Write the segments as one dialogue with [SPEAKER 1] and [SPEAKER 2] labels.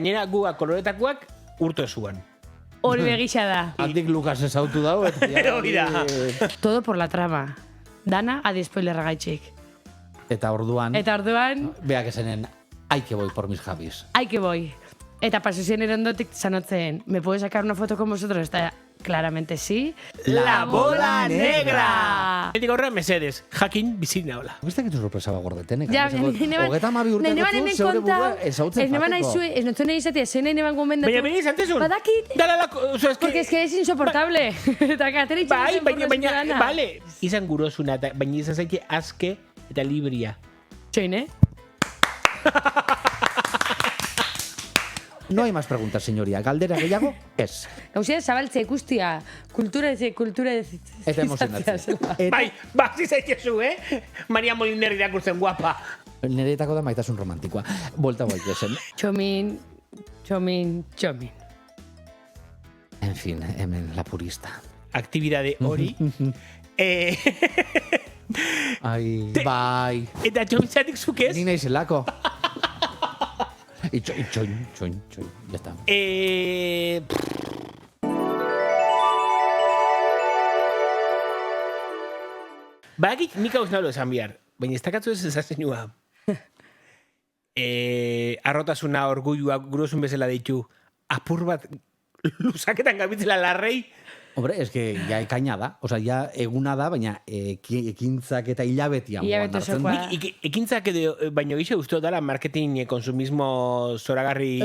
[SPEAKER 1] Gainera, guga koloretakoak urto esuan.
[SPEAKER 2] Hori begisa da.
[SPEAKER 3] Handik Lukas ezautu dago.
[SPEAKER 1] Hori da.
[SPEAKER 2] Todo por la trama. Dana, adi spoilerra gaitxik.
[SPEAKER 3] Eta orduan, beak esenen, hay que voy por mis Javis.
[SPEAKER 2] Hay que voy. Eta pasuzien erondotik sanotzen, ¿me puedo sacar una foto con vosotros? Está claramente sí.
[SPEAKER 1] La bola negra! Etik horra, mesedes, jakin bizina hola.
[SPEAKER 3] Beste que tu sorpresa gordeten,
[SPEAKER 2] Ja,
[SPEAKER 3] Hogeta amabi urte dut, zeure burua ezautzen
[SPEAKER 2] ez neban aizue, ez notzuen izatea, zein nahi neban gomendatu.
[SPEAKER 1] Baina beniz antezun.
[SPEAKER 2] Badakit. Porque es que es insoportable. Eta katera itxasen
[SPEAKER 1] baina, vale. Izan gurosuna, baina izan zaite aske eta libria.
[SPEAKER 2] Txoin,
[SPEAKER 3] No hay más preguntas, señoría. Galdera gehiago, ez.
[SPEAKER 2] Gauzia zabaltzea ikustia, kultura
[SPEAKER 3] Eta emozionatzen.
[SPEAKER 1] Bai, zizaitezu, Maria Moliner irakurtzen guapa.
[SPEAKER 3] Nireetako da maitasun romantikoa. Buelta zen.
[SPEAKER 2] Txomin.
[SPEAKER 3] En fin, hemen la purista.
[SPEAKER 1] Aktibidade hori.
[SPEAKER 3] Ai, bai.
[SPEAKER 1] Eta txomitzatik zuk ez?
[SPEAKER 3] Ni naizelako. Itxoin, ya está.
[SPEAKER 1] Bagik nik hauz nalo esan bihar, baina ez dakatzu ez ezazenua. Arrotasuna, orgullua, gurosun bezala ditu, apur bat luzaketan gabitzela larrei.
[SPEAKER 3] Hombre, es que ya ekaina da. O sea, ya eguna da, baina ekintzak eta hilabetia moan hartzen.
[SPEAKER 1] Ekintzak edo, baino gixo uste dala marketing, konsumismo zoragarri...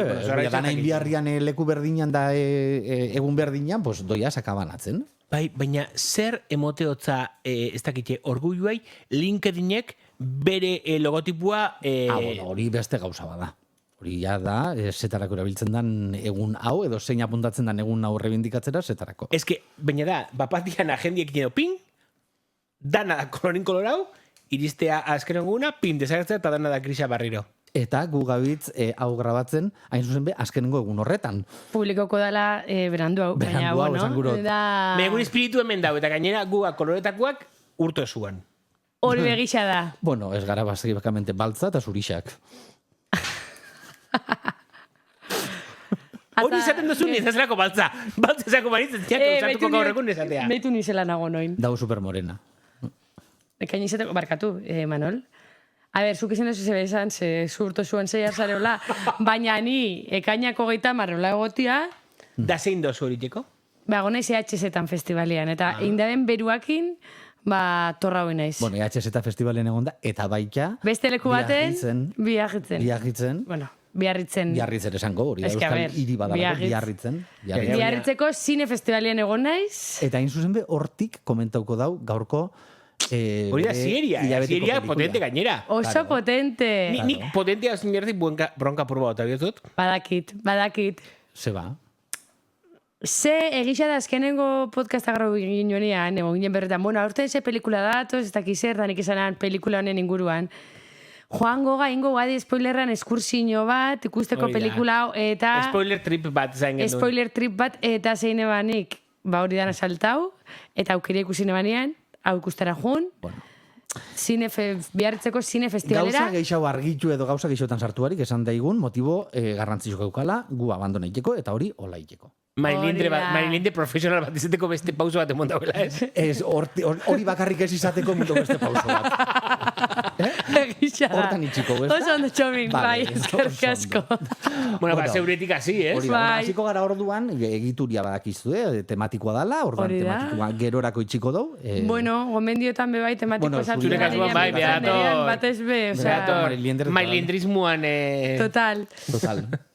[SPEAKER 3] Dana inbiarrian leku berdinan da egun berdinan, pues doia sakabanatzen.
[SPEAKER 1] Bai, baina zer emoteotza ez dakite orgulluai LinkedInek bere logotipua...
[SPEAKER 3] Bueno, hori beste gauza bada. Hori ja da, zetarako erabiltzen dan egun hau, edo zein apuntatzen dan egun hau rebindikatzera, zetarako.
[SPEAKER 1] Ez que, baina da, bapatian agendiek dino ping, dana da kolorin kolorau, iristea azken eguna, ping, desagertzea eta dana da grisa barriro.
[SPEAKER 3] Eta gu gabitz hau grabatzen, hain zuzen be, azkenengo egun horretan.
[SPEAKER 2] Publikoko dala berandu hau.
[SPEAKER 3] Berandu hau, esan gurot.
[SPEAKER 1] Megun espiritu hemen dau, eta gainera guga koloretakoak urto esuan.
[SPEAKER 2] Hori begisa da.
[SPEAKER 3] Bueno, ez gara basibakamente baltza eta zurixak.
[SPEAKER 1] Hori izaten duzu nizazelako baltza. Baltza esako baritzen, usatuko gaur egun esatea.
[SPEAKER 2] Beitu nizela nago noin.
[SPEAKER 3] Dau supermorena.
[SPEAKER 2] Ekain izateko, barkatu, Manol. A ber, zuk izan ez esan, zurto zuen zeiar zareola, baina ni ekainako geita marrola egotia.
[SPEAKER 1] Da zein dozu horiteko?
[SPEAKER 2] Ba, gonaiz EHZ-etan festivalean, eta indaben beruakin, torra hoi naiz.
[SPEAKER 3] Bueno, EHZ festivalen egonda, eta baita...
[SPEAKER 2] Beste leku baten, biarritzen. Bueno, biarritzen
[SPEAKER 3] esango, hori da euskal hiri badalako, biarritzen.
[SPEAKER 2] Biarritzeko zine festivalean egon naiz.
[SPEAKER 3] Eta hain zuzen be, hortik komentauko dau gaurko...
[SPEAKER 1] Hori da Sieria potente gainera.
[SPEAKER 2] Oso potente.
[SPEAKER 1] Nik potentea zinberdik bronka purba eta bihotut.
[SPEAKER 2] Badakit.
[SPEAKER 3] Zeba.
[SPEAKER 2] Ze egisa da azkenengo podcasta grau ginean, ginen berretan, bueno, aurten ze pelikula datoz, ez dakiz zer, danik esanan pelikula honen inguruan. Joan goga, ingo gadi spoilerran eskursiño bat, ikusteko pelikula hau, eta...
[SPEAKER 1] Spoiler trip bat zain gendun.
[SPEAKER 2] Spoiler trip bat, eta zein ebanik, hori dana saltau, eta aukire ikusi nebanean, hau ikustera jun.
[SPEAKER 3] Bueno.
[SPEAKER 2] Biarritzeko zine festivalera.
[SPEAKER 3] Gauza gehiago argitu edo gauza gehiotan sartuarik, esan daigun, motibo garrantzizko gaukala, gu abandoneiteko, eta hori hola iteko.
[SPEAKER 1] Marilinde profesional bat izateko beste pauso bat emon dauela, ez?
[SPEAKER 3] Ez, hori bakarrik ez izateko mundu beste pauso bat. Hortan itxiko, ez da?
[SPEAKER 2] Oso ondo txomin, bai, eskerrik asko.
[SPEAKER 1] Bueno, zeuretik hasi, ez?
[SPEAKER 3] Hori da, hasiko gara orduan, egituria badakizue, tematikoa dala, orduan tematikoa gerorako itxiko dau.
[SPEAKER 2] Bueno, gomendiotan bebai tematiko esatu.
[SPEAKER 1] Zure kasuan bai, behator.
[SPEAKER 2] Batez be, osea.
[SPEAKER 1] Mailindrismuan.
[SPEAKER 2] Total.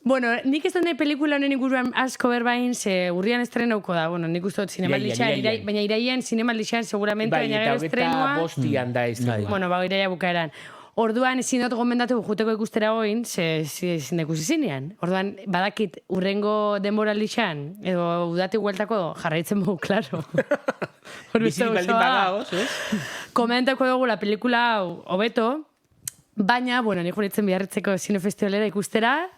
[SPEAKER 2] Bueno, nik ez dut pelikula honen inguruan asko berbain, ze urrian estrenauko da. Bueno, nik uste dut zinemaldixean, baina iraian zinemaldixean seguramente, baina gero estrenua...
[SPEAKER 1] Bai, eta bostian da ez.
[SPEAKER 2] Bueno, iraia bukaeran. Orduan, ezin dut gomendatu juteko ikustera goin, ze ikusi zinean. Orduan, badakit urrengo denboraldixan, edo udate gueltako jarraitzen dugu, klaro.
[SPEAKER 1] Bizit baldin bagaoz, ez?
[SPEAKER 2] Komentako dugu la pelikula hau hobeto, baina, bueno, nik juritzen Biarritzeko zinefestivalera ikustera,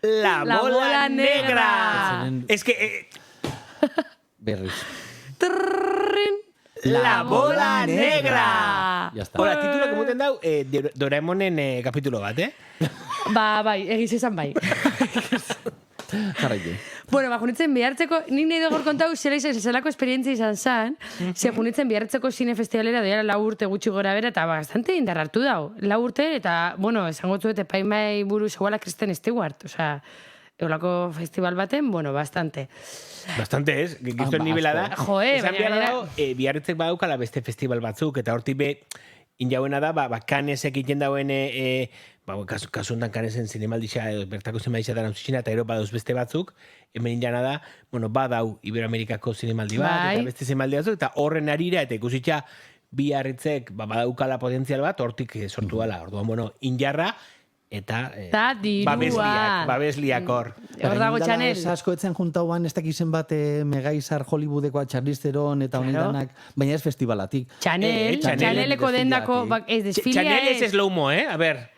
[SPEAKER 1] La bola negra! Ez que...
[SPEAKER 3] Berriz.
[SPEAKER 1] La bola negra!
[SPEAKER 3] Ya está.
[SPEAKER 1] Hola, tituloak emoten dau, Doraemonen kapitulo bat,
[SPEAKER 2] Bai, egiz esan bai.
[SPEAKER 3] Jarraitu.
[SPEAKER 2] Bueno, junitzen bihartzeko, nik nahi dugu kontau zela izan, zelako esperientzia izan zan, ze junitzen bihartzeko zine festivalera doiara 4 urte gutxi gora bera, eta bastante indar hartu dau. 4 urte, eta, bueno, esango zuet, epaimai buruz eguala Kristen Stewart, osea, eolako festival baten, bueno, bastante.
[SPEAKER 1] Bastante ez, gizton nivela da.
[SPEAKER 2] Joe,
[SPEAKER 1] Esan
[SPEAKER 2] baina
[SPEAKER 1] behar
[SPEAKER 2] gainera-
[SPEAKER 1] dago, biarritzek badaukala beste festival batzuk, eta hortik be, injauena da, kanesek egiten dauen, kasu hontan kanesen zinemaldixa, bertako zinemaldixa dara utzitxina, eta ero badauz beste batzuk, hemen injana da, bueno, badau Iberoamerikako zinemaldi bat,
[SPEAKER 2] Bai.
[SPEAKER 1] eta beste zinemaldi batzuk, eta horren arira, eta ikusitxa, biarritzek badaukala potentzial bat, hortik sortu dala. Orduan, bueno, injarra, eta
[SPEAKER 2] Ta dirua.
[SPEAKER 1] babesliak hor.
[SPEAKER 2] Hor dago Chanel.
[SPEAKER 3] Asko etzen juntauan ez dakizen bat megaizar Hollywoodeko Charlize Theron eta honetanak, baina ez festivalatik.
[SPEAKER 2] Chanel,
[SPEAKER 1] Chanel.
[SPEAKER 2] Chaneleko dendako, ez desfilia
[SPEAKER 1] Chanel ez
[SPEAKER 2] ez.
[SPEAKER 1] slow-mo, A ver,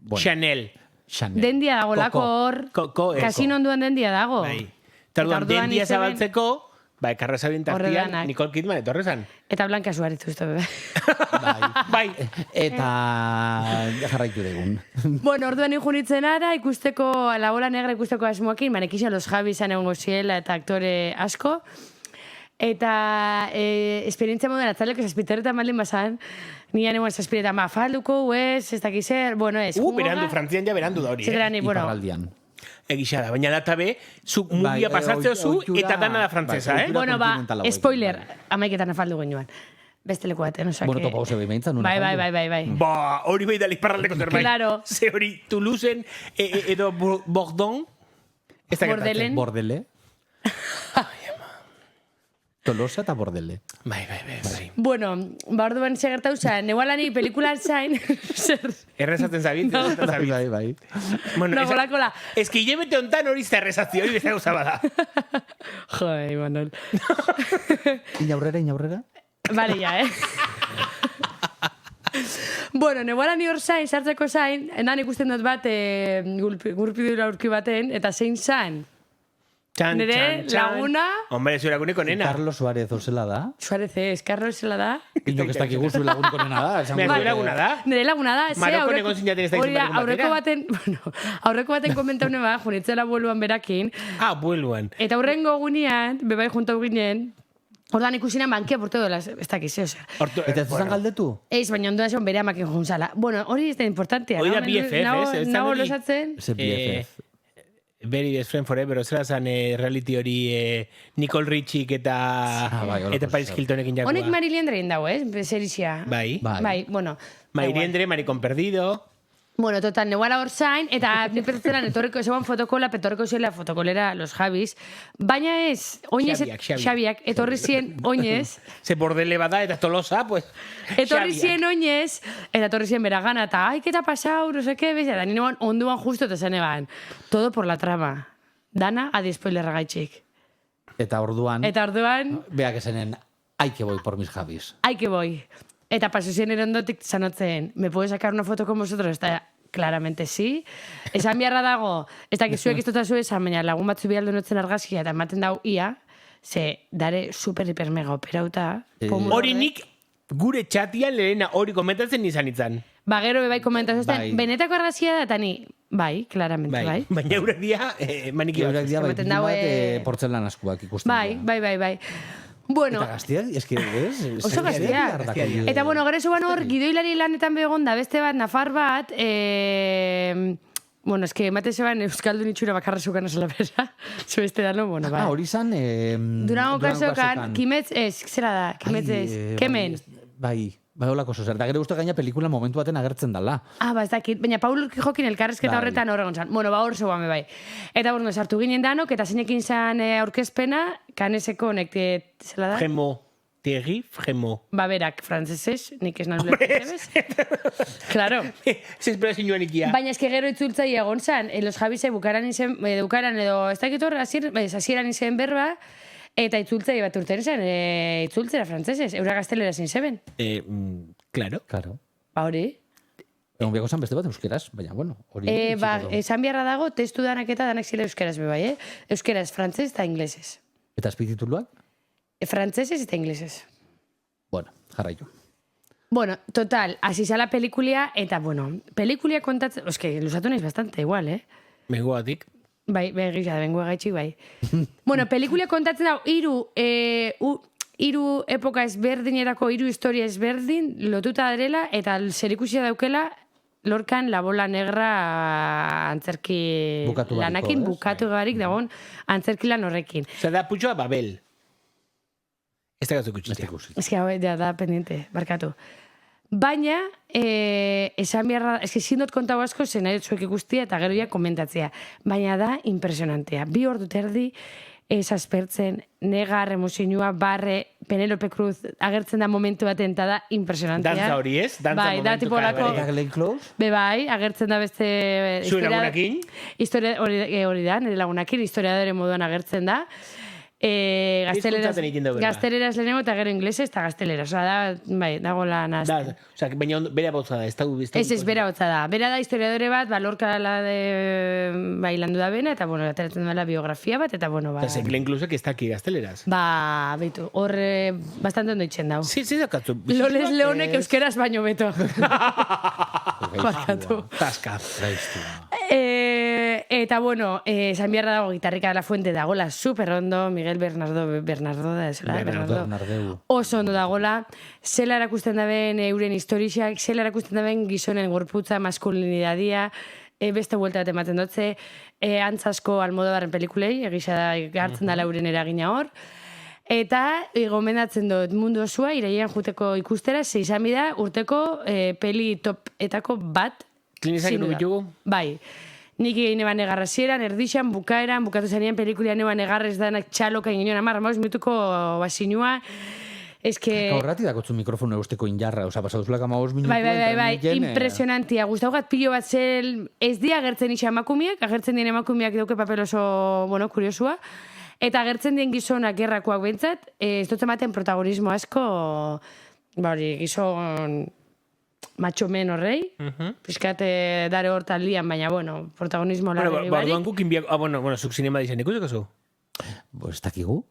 [SPEAKER 3] Bueno.
[SPEAKER 1] Chanel.
[SPEAKER 3] Chanel.
[SPEAKER 2] Dendia dago lako hor.
[SPEAKER 1] Koko, eko.
[SPEAKER 2] Kasino onduan dendia dago.
[SPEAKER 1] Bai. Eta orduan,
[SPEAKER 2] orduan
[SPEAKER 1] dendia
[SPEAKER 2] izeben-
[SPEAKER 1] zabaltzeko, ekarra zabien
[SPEAKER 2] Horre
[SPEAKER 1] tartian,
[SPEAKER 2] danak.
[SPEAKER 1] Nicole Kidman etorrezan.
[SPEAKER 2] Eta Blanca Suárez uste bebe.
[SPEAKER 1] Bai.
[SPEAKER 3] Eta jarraitu degun.
[SPEAKER 2] Bueno, orduan junitzen ara, ikusteko, la bola negra ikusteko asmoakin, manekisa los Javi izan egongo ziela eta aktore asko. Eta esperientzia moduan atzaleko zazpiterretan maldin bazan, nian egon zazpiretan falduko, ez dakiz zer, bueno, ez.
[SPEAKER 1] Berandu, Frantzian ja berandu da hori,
[SPEAKER 2] Zegrani, bueno,
[SPEAKER 3] Iparraldian.
[SPEAKER 1] Egisa da, baina data be, zuk mugia pasatzeo zu,
[SPEAKER 3] ohitura-
[SPEAKER 1] eta dana da frantzesa,
[SPEAKER 3] bai,
[SPEAKER 2] bueno,
[SPEAKER 3] kontinentala hauek.
[SPEAKER 2] spoiler, amaiketan afaldu genuan. Beste leku baten, osea
[SPEAKER 3] Bueno,
[SPEAKER 2] que-
[SPEAKER 3] topa hause behintzen, nuna
[SPEAKER 2] Bai, bai,
[SPEAKER 3] faldu.
[SPEAKER 2] bai, bai, bai.
[SPEAKER 1] Ba, hori behi da lizparraldeko zerbait.
[SPEAKER 2] Claro.
[SPEAKER 1] Ze hori, Toulouseen edo Bordeaux, ez da
[SPEAKER 2] Bordelen.
[SPEAKER 1] gertatzen.
[SPEAKER 3] Bordele. Tolosa eta Bordele.
[SPEAKER 1] Bai.
[SPEAKER 2] Bueno, orduan segertau zen, neualani pelikulan zain, zer,
[SPEAKER 1] Errezatzen zabit, errezatzen
[SPEAKER 3] Bai,
[SPEAKER 1] zabit.
[SPEAKER 3] bai, bai.
[SPEAKER 1] Bueno,
[SPEAKER 2] No,
[SPEAKER 1] esa-
[SPEAKER 2] kola.
[SPEAKER 1] Ez que hilabete hontan hori zerrezazio, hori beste gauza bada.
[SPEAKER 2] Joder, Imanol.
[SPEAKER 3] Inaurrera.
[SPEAKER 2] Vale, ya, Bueno, neualani hor zain, sartzeko zain, enan ikusten dut bat gurpidura aurki baten, eta zein zain.
[SPEAKER 1] Txan,
[SPEAKER 2] Nere
[SPEAKER 1] txan, txan.
[SPEAKER 2] laguna,
[SPEAKER 1] Hombre, zure laguneko nena.
[SPEAKER 3] Carlos Suárez ozela da.
[SPEAKER 2] Suárez ez, Carlos zela da.
[SPEAKER 3] Inok ez dakik guztu laguniko nena da. esango
[SPEAKER 1] Mira,
[SPEAKER 3] dut.
[SPEAKER 1] zure laguna da.
[SPEAKER 2] Nire laguna da, ze
[SPEAKER 1] Marokon egon zinaten ez da
[SPEAKER 2] hori da,
[SPEAKER 1] izan
[SPEAKER 2] aurreko
[SPEAKER 1] batera.
[SPEAKER 2] baten, bueno, aurreko baten komentaune ba, junitzela bueluan berakin,
[SPEAKER 1] Ah, bueluan.
[SPEAKER 2] eta hurrengo gunean, bebai juntau ginen, ordan ikusina bankia porte dola, ez dakiz, osea.
[SPEAKER 3] Eta ez zan galdetu?
[SPEAKER 2] Eiz, baina ondoa esan bere amakin juntzala. Bueno, hori ez da importantea.
[SPEAKER 1] Hori da BFF, ez? Ez da
[SPEAKER 2] Nago
[SPEAKER 1] hori?
[SPEAKER 2] losatzen.
[SPEAKER 3] Ze BFF.
[SPEAKER 1] Very best friend forever, zera zan reality hori Nicole Richie eta
[SPEAKER 3] bai, holako
[SPEAKER 1] Paris
[SPEAKER 3] zer.
[SPEAKER 1] Hiltonekin jakua.
[SPEAKER 2] Honek Mariliendrein dago, ez? Bezerizia.
[SPEAKER 1] Bai.
[SPEAKER 2] Bai, bueno.
[SPEAKER 1] Mairiendre, Maricon Perdido.
[SPEAKER 2] Bueno, total, neuara hor zain, eta nik pentsatzen etorriko zegoen fotokola, petorriko ziela fotokolera los Javis. Baina ez, oinez,
[SPEAKER 1] Xabiak.
[SPEAKER 2] etorri zien oinez,
[SPEAKER 1] Ze bordele bada eta Tolosa, pues...
[SPEAKER 2] etorri
[SPEAKER 1] Xabiak.
[SPEAKER 2] zien oinez, eta etorri zien beragana, eta ai, ¿qué te ha pasado? No sé qué, bez, eta nire onduan justo eta zen eban. Todo por la trama. Dana, adi spoilerra gaitxik.
[SPEAKER 3] Eta orduan,
[SPEAKER 2] Eta orduan,
[SPEAKER 3] beak esenen, hay que voy por mis Javis.
[SPEAKER 2] ai que voy. Eta paso zien erondotik zanotzen, ¿me puedes sacar una foto con vosotros? Eta, claramente sí. Esan biharra dago, ez dakit zuek ez dut esan, baina lagun batzu bihaldu notzen argazkia, eta ematen dau ia, ze dare super hiper mega operauta. pomuro
[SPEAKER 1] Hori
[SPEAKER 2] horrek.
[SPEAKER 1] nik gure txatian lehena hori komentatzen izan itzan.
[SPEAKER 2] Ba, gero bebai komentazten,
[SPEAKER 3] Bai.
[SPEAKER 2] benetako argazkia da, eta ni, bai, claramente, bai.
[SPEAKER 1] Baina eurek dia maniki
[SPEAKER 3] Eurak
[SPEAKER 1] bat.
[SPEAKER 3] dira, bai,
[SPEAKER 2] Ematen
[SPEAKER 3] pila bat
[SPEAKER 2] daue-
[SPEAKER 3] portzelan askuak ikusten.
[SPEAKER 2] Bai,
[SPEAKER 3] dira.
[SPEAKER 2] bai. Bueno,
[SPEAKER 3] Eta gaztiak, eski, ez?
[SPEAKER 2] oso gaztiak. Eta bueno, gero zuan hor, gidoilari lanetan begon da, beste bat, nafar bat, bueno, eske emate zeban Euskaldun itxura bakarra zukan oso bera. Zu beste da, no? Bueno, bai.
[SPEAKER 3] Hori zan...
[SPEAKER 2] Durango kasokan, kimetz ez, zera da, kimetz ez, kemen.
[SPEAKER 3] Bai, olako zozer. Da gero uste gaina pelikula momentu baten agertzen dala.
[SPEAKER 2] Ah, ba, ez dakit, baina Paul Jokin elkarrezketa
[SPEAKER 3] Bai.
[SPEAKER 2] horretan horregon zan. Bueno, ba, hor zegoan bai. Eta, bueno, sartu ginen danok, eta zinekin zan aurkezpena, kaneseko nek, zela da?
[SPEAKER 1] Fremo. Thierry Fremo.
[SPEAKER 2] Ba, berak, frantzesez, nik ez nahi bez? Claro.
[SPEAKER 1] Se espera sinuan ikia.
[SPEAKER 2] Baina eske gero itzultzai egon zan, los Javise bukaran izen, bukaran edo, ez dakit hor, hasieran izen berba, eta itzultzai bat urten zen, itzultzera frantzesez, eura gaztelera zin zeben.
[SPEAKER 1] Claro.
[SPEAKER 3] Claro.
[SPEAKER 2] Ba, hori.
[SPEAKER 3] Egon biako zan beste bat euskeraz, baina, bueno, hori...
[SPEAKER 2] Ba,
[SPEAKER 3] itxiko dugu.
[SPEAKER 2] esan beharra dago, testu danak eta danak zile euskeraz bebai, Euskeraz, frantzez eta inglesez.
[SPEAKER 3] Eta azpitituluak?
[SPEAKER 2] Frantzesez eta inglesez.
[SPEAKER 3] Jarraitu.
[SPEAKER 2] Bueno, total, hasi zala pelikulia, eta, bueno, pelikulia kontatzen... Oske, lusatu naiz bastante, igual,
[SPEAKER 1] Mengoatik.
[SPEAKER 2] Bai, gisa, bengoa gaitxik, bai. Bueno, pelikulia kontatzen dago, hiru epoka ezberdinerako, hiru historia ezberdin, lotuta direla, eta zerikusia daukela, Lorcan La Bola Negra antzerki
[SPEAKER 3] Bukatu bariko,
[SPEAKER 2] lanakin,
[SPEAKER 3] ez?
[SPEAKER 2] bukatu garik dagoen antzerki lan horrekin.
[SPEAKER 1] Zer da, putxoa Babel. Ez da gatzuk utxitea.
[SPEAKER 2] Ez que hau da pendiente, barkatu. Baina, esan beharra, ez que zindot kontau asko, zen nahi zuek ikustia eta gero ja komentatzea. Baina da, impresionantea. 2 ordu terdi, ez aspertzen, negar, emozinua, barre, Penelope Cruz agertzen da momentu baten, eta da impresionantea.
[SPEAKER 1] Dantza hori ez? Dantza
[SPEAKER 2] bai, da
[SPEAKER 1] momentu
[SPEAKER 2] tipo lako,
[SPEAKER 3] Eta Glenn Close?
[SPEAKER 2] be bai, agertzen da beste...
[SPEAKER 1] Zuen lagunakin?
[SPEAKER 2] Historia hori da, nire lagunakin, historiadore moduan agertzen da.
[SPEAKER 1] Hizkuntzaten egin dugu,
[SPEAKER 2] Gazteleraz lehenengo eta gero inglesez eta gazteleraz. Osa, da, bai, dago lan azten.
[SPEAKER 1] Osa, baina bera botza da, ez da...
[SPEAKER 2] Ez, bera hotza da. Bera da historiadore bat, Lorca bai landu da bena, eta, bueno, ateratzen dela biografia bat, eta, bueno, ba...
[SPEAKER 1] Eta Glenn Closek ez daki gazteleraz.
[SPEAKER 2] Ba, betu, hor bastante ondo itxen dau.
[SPEAKER 1] Sí, dakatzu.
[SPEAKER 2] Loles Leonek euskeraz baino beto. Barkatu.
[SPEAKER 1] Taska.
[SPEAKER 2] Eta, bueno, esan beharra dago Gitarrika de la Fuente dagola super ondo, Miguel Bernardo da, esela,
[SPEAKER 3] Bernardeu.
[SPEAKER 2] Oso ondo dagola, zela erakusten daben euren historiak, zela erakusten daben gizonen gorputza, maskulinidadia, beste buelta bat ematen dutze, antzasko Almodobarren pelikulei, egisa da hartzen dala euren eragina hor, eta gomendatzen dut mundu osua, irailean juteko ikustera, ze izan bida urteko peli topetako bat.
[SPEAKER 1] Klinizak
[SPEAKER 2] sin duda.
[SPEAKER 1] bitugu?
[SPEAKER 2] Bai. Nik egin eban egarra zieran, erdixan, bukaeran, bukatu zanean pelikulian eban egarrez danak txaloka ingenion amarra, maus minutuko basinua. Ez que...
[SPEAKER 3] Horrati dakotzu mikrofono eusteko injarra, oza, pasaduzulak 15 minutu.
[SPEAKER 2] Bai, impresionantia. Gustaugat pilo bat zel, ez di agertzen isa emakumiak, agertzen dien emakumiak dauke papel oso, bueno, kuriosua, eta agertzen dien gizonak gerrakoak bentsat, ez dut ematen protagonismo asko, bari, gizon... macho men horrei, pizkate dare hortan lian, baina, bueno, protagonismo larri barik.
[SPEAKER 1] Barduan gukin biak... bueno, zuk zinema dizan ikusiko zu?
[SPEAKER 3] Ez dakigu?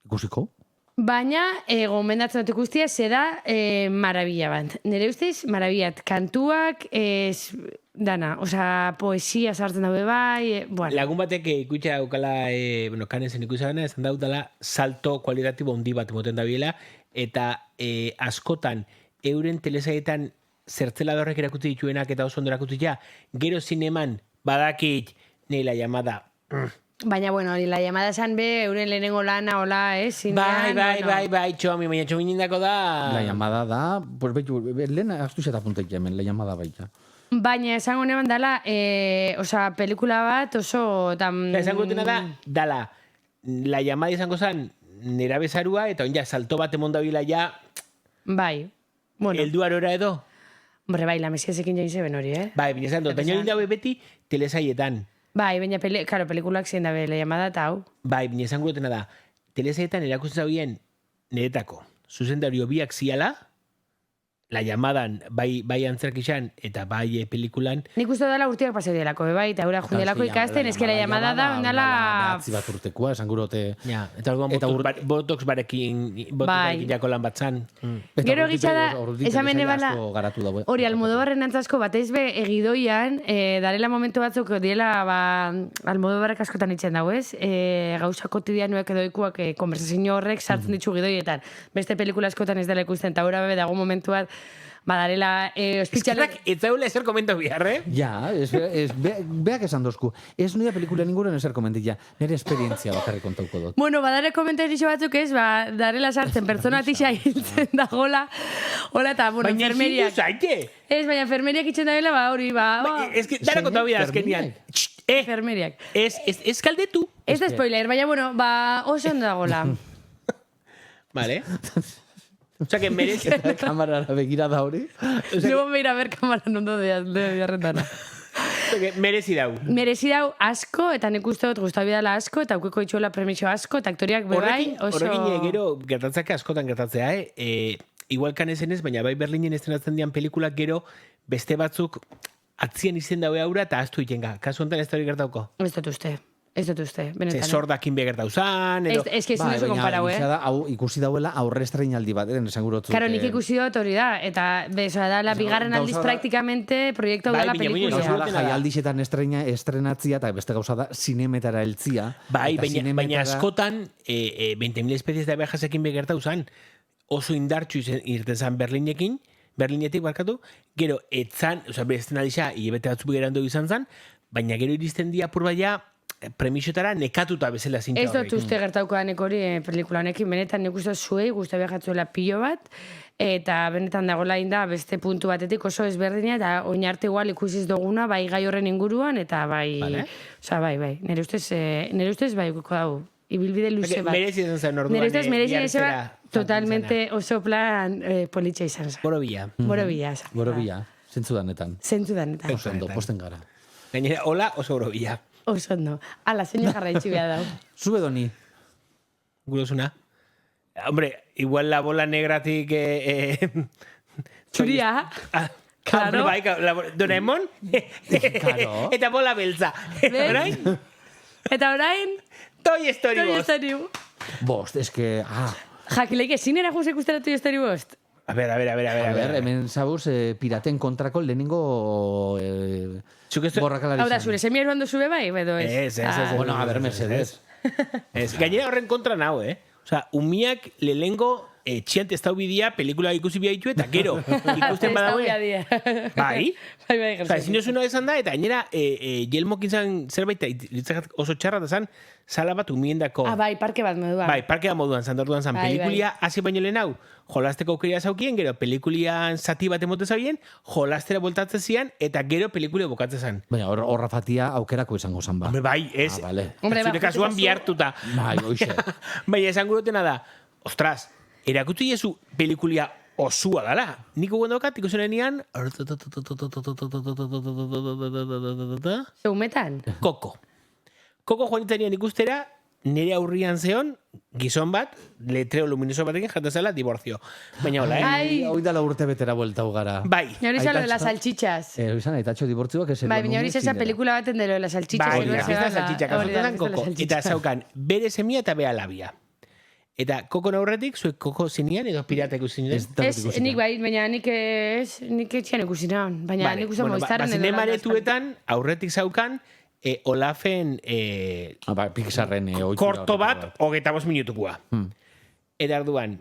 [SPEAKER 3] Ikusiko?
[SPEAKER 2] Baina, gomendatzen dut ikustia, zera marabila bat. Nire ustez, marabillat. Kantuak, dana, osea, poesia sartzen daue bai, bueno.
[SPEAKER 1] Lagun batek ikutxa daukala, kanezen ikusagana, esan daudala salto kualitatibo handi bat emoten dabiela, eta askotan, euren telesaietan zertzela horrek erakutsi dituenak eta oso ondo erakutsi ja, gero zineman badakit La Llamada.
[SPEAKER 2] Baina, bueno, La Llamada esan be, euren lehenengo lana, hola, zinean.
[SPEAKER 1] Bai, txomi, baina txomi nindako da...
[SPEAKER 3] La Llamada da, pues behitu, lehen astu zeta puntek hemen, La Llamada baita.
[SPEAKER 2] Baina, esango neban dala, osea, pelikula bat oso...
[SPEAKER 1] Esango dutena da, dala, La Llamada izango zen, nera bezarua, eta onja, salto bat emon dabila ja...
[SPEAKER 2] Bai. Bueno.
[SPEAKER 1] Elduarora edo?
[SPEAKER 2] Hombre, bai, la mesiezekin joan zeben hori,
[SPEAKER 1] Bai, baina esan dut, baina dabe beti telesaietan.
[SPEAKER 2] Bai, baina, claro, pelikulak zien dabe La Llamada eta hau.
[SPEAKER 1] Bai, baina esan gutena da, telesaietan erakusten zabien niretako, zuzendario biak ziala, La Llamadan, bai antzerkixan eta bai pelikulan.
[SPEAKER 2] Nik uste dela urtiak paseo dielako, bai, eta ura jundelako ikasten, eske La Llamada da, ondala...
[SPEAKER 3] Atzi bat urtekoa, esan gurote...
[SPEAKER 1] Ja, eta botox barekin jako lan bat zan.
[SPEAKER 2] Gero egitza da, esamen ebala, hori Almodobarren antzasko bat be egidoian, darela momentu batzuk, diela, Almodobarrek askotan itzen dago, ez? Gauza kotidianuek edo ikuak konversazio horrek sartzen ditu gidoietan. Beste pelikula askotan ez dela ikusten, eta hori dago momentu bat, badarela
[SPEAKER 1] ospitxalek... Ez zaula eser komento biharre?
[SPEAKER 3] Ja, beak esan dozku. Ez nire pelikula ninguren eser komentik, ja. Nire esperientzia bakarrik kontauko dut.
[SPEAKER 2] Bueno, badare komentarixo batzuk ez, darela sartzen pertsona tixa hiltzen da gola. Hola, eta, bueno, enfermeriak... Ez, baina enfermeriak itxen da bela, hori,
[SPEAKER 1] Ez que, dara konta bida, azkenian.
[SPEAKER 2] Enfermeriak.
[SPEAKER 1] Ez kaldetu.
[SPEAKER 2] Ez da spoiler, baina, bueno, oso ondo da gola.
[SPEAKER 1] Vale. Osa, que merezi...
[SPEAKER 3] Eta kamarara begira da hori.
[SPEAKER 2] Luego me irá a ver kamara nondo de arretana.
[SPEAKER 1] Merezi dau.
[SPEAKER 2] Merezi dau asko, eta nik uste dut guztabi dela asko, eta aukeko itxuela premixo asko, eta aktoriak bebai oso...
[SPEAKER 1] Horrekin gero, gertatzak askotan gertatzea, igual kanezenez, baina bai Berlinen estrenatzen dian pelikulak gero, beste batzuk atzien izen daue aura, eta astu itenga. Kasu honetan ez da hori gertauko.
[SPEAKER 2] Ez dut uste. Ez dut uste, benetan.
[SPEAKER 1] Zordakin begertau zan, edo...
[SPEAKER 2] Ez que ez duzu konparau,
[SPEAKER 3] hau ikusi dauela aurre estreinaldi bat, esan gurotzu.
[SPEAKER 2] Karo, nik ikusi dut hori da, eta bezoa da, bigarren aldiz praktikamente proiektu da la pelikula.
[SPEAKER 3] Gauza da, jaialdixetan estrenatzia, eta beste gauza da, zinemetara eltzia.
[SPEAKER 1] Bai, baina askotan, 20.000 espezies da behasekin begertau zan, oso indartxu irten zan Berlinetik barkatu, gero, etzan, oza, besten adixa, hilabete batzuk begerandu izan zan, baina gero iristen dia purbaia, premixotara nekatuta bezala zintza horrek.
[SPEAKER 2] Ez dut uste gertaukoanek hori pelikula honekin, benetan nik uste zuei guztia behajatzuela pilo bat, eta benetan dagoela inda beste puntu batetik oso ezberdina, eta oin arte igual ikusiz duguna, bai gai horren inguruan, eta bai, oza, bai, nire ustez bai guko dago, ibilbide luze bat.
[SPEAKER 1] Merezi izan zen orduan.
[SPEAKER 2] Nire ustez merezi izan bat, totalmente oso plan politxa izan zen.
[SPEAKER 1] Borobila.
[SPEAKER 3] Borobila, zentzudanetan.
[SPEAKER 2] Zentzudanetan.
[SPEAKER 3] Oso ondo, posten gara.
[SPEAKER 1] Gainera, hola, oso borobila.
[SPEAKER 2] Oso ondo. Ala, zein jarraitxi behar dau.
[SPEAKER 3] Zube doni.
[SPEAKER 1] Gurosuna. Hombre, igual la bola negratik...
[SPEAKER 2] Txuria.
[SPEAKER 1] Claro. Bai, Doraemon.
[SPEAKER 3] Claro.
[SPEAKER 1] Eta bola beltza.
[SPEAKER 2] Eta orain...
[SPEAKER 1] Toy Story Bost.
[SPEAKER 3] Bost, es que...
[SPEAKER 2] Jakileik ezin erakus ikustera Toy Story Bost.
[SPEAKER 1] A ver,
[SPEAKER 3] hemen zabuz, piraten kontrako lehenengo borrakalari.
[SPEAKER 2] Hau da, zure semia eruan zube bai, edo ez?
[SPEAKER 1] Ez.
[SPEAKER 3] Bueno, a ver, Mercedes.
[SPEAKER 1] Gainera horren kontra nago, Osa, umiak lehengo txiant ez dau bidia pelikula ikusi bihaitu eta gero ikusten badaue. Bai?
[SPEAKER 2] Bai,
[SPEAKER 1] Osa, ezin osuna esan da, eta gainera jelmokin zan zerbait oso txarra da zan, sala bat umiendako...
[SPEAKER 2] Bai, parke bat moduan.
[SPEAKER 1] Bai, parke bat moduan, zantorduan zan. Pelikulia hasi baino lehen hau, jolasteko aukeria zaukien, gero pelikulian zati bat emote zaubien, jolastera voltatzen zian, eta gero pelikulia bokatzen zan.
[SPEAKER 3] Baina, horra fatia aukerako izango zan ba.
[SPEAKER 1] Hombre, bai, ez.
[SPEAKER 3] Vale.
[SPEAKER 1] Zure kasuan bihartuta.
[SPEAKER 3] Bai, oixe.
[SPEAKER 1] Baina, esan gurotena da, ostras, erakutzi jesu pelikulia osua dala. Niko guan daukat, ikusen enian...
[SPEAKER 2] Zeumetan?
[SPEAKER 1] Koko joanitanian ikustera, nire aurrian zeon, gizon bat, letreo luminoso batekin jatazela, divorzio. Baina hola,
[SPEAKER 3] Hoi da la urte betera bueltau gara.
[SPEAKER 1] Bai.
[SPEAKER 2] Hori zan lo de las salchichas.
[SPEAKER 3] Izan, aitatxo dibortzioak esen...
[SPEAKER 2] Bai, baina hori zesa pelikula baten de lo de las salchichas.
[SPEAKER 1] Bai, ez salchichak azotan koko. Eta zaukan, bere semia eta bea labia. Eta koko aurretik, zuek koko zinian edo pirata ikusi nire?
[SPEAKER 2] Ez, nik bai, baina nik etxean ikusi nahan. Baina nik usan moiztaren edo...
[SPEAKER 1] Zinemaretuetan aurretik zaukan, Olafen
[SPEAKER 3] Pixarren
[SPEAKER 1] korto bat, 25 minutukua. Eta arduan,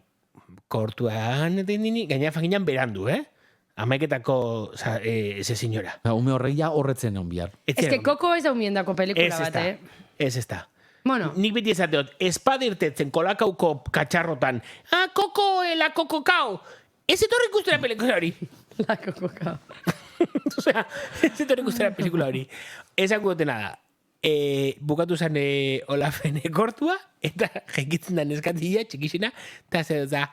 [SPEAKER 1] kortuan, gaina faginan berandu, Amaiketako eze senyora.
[SPEAKER 3] Ume horreia horretzen egon bihar.
[SPEAKER 2] Ez que koko ez da umiendako pelikula bat,
[SPEAKER 1] Ez ez da.
[SPEAKER 2] Bueno.
[SPEAKER 1] Nik beti esateot, espadirtetzen kolakauko katxarrotan, koko, la kokokau, ez etorri ikustera pelikula hori.
[SPEAKER 2] La kokokau.
[SPEAKER 1] Osea, ez etorri ikustera pelikula hori. Esan gutena da, bukatu zen Olafen kortua, eta jekitzen da neskatila, txikixina, eta zer da,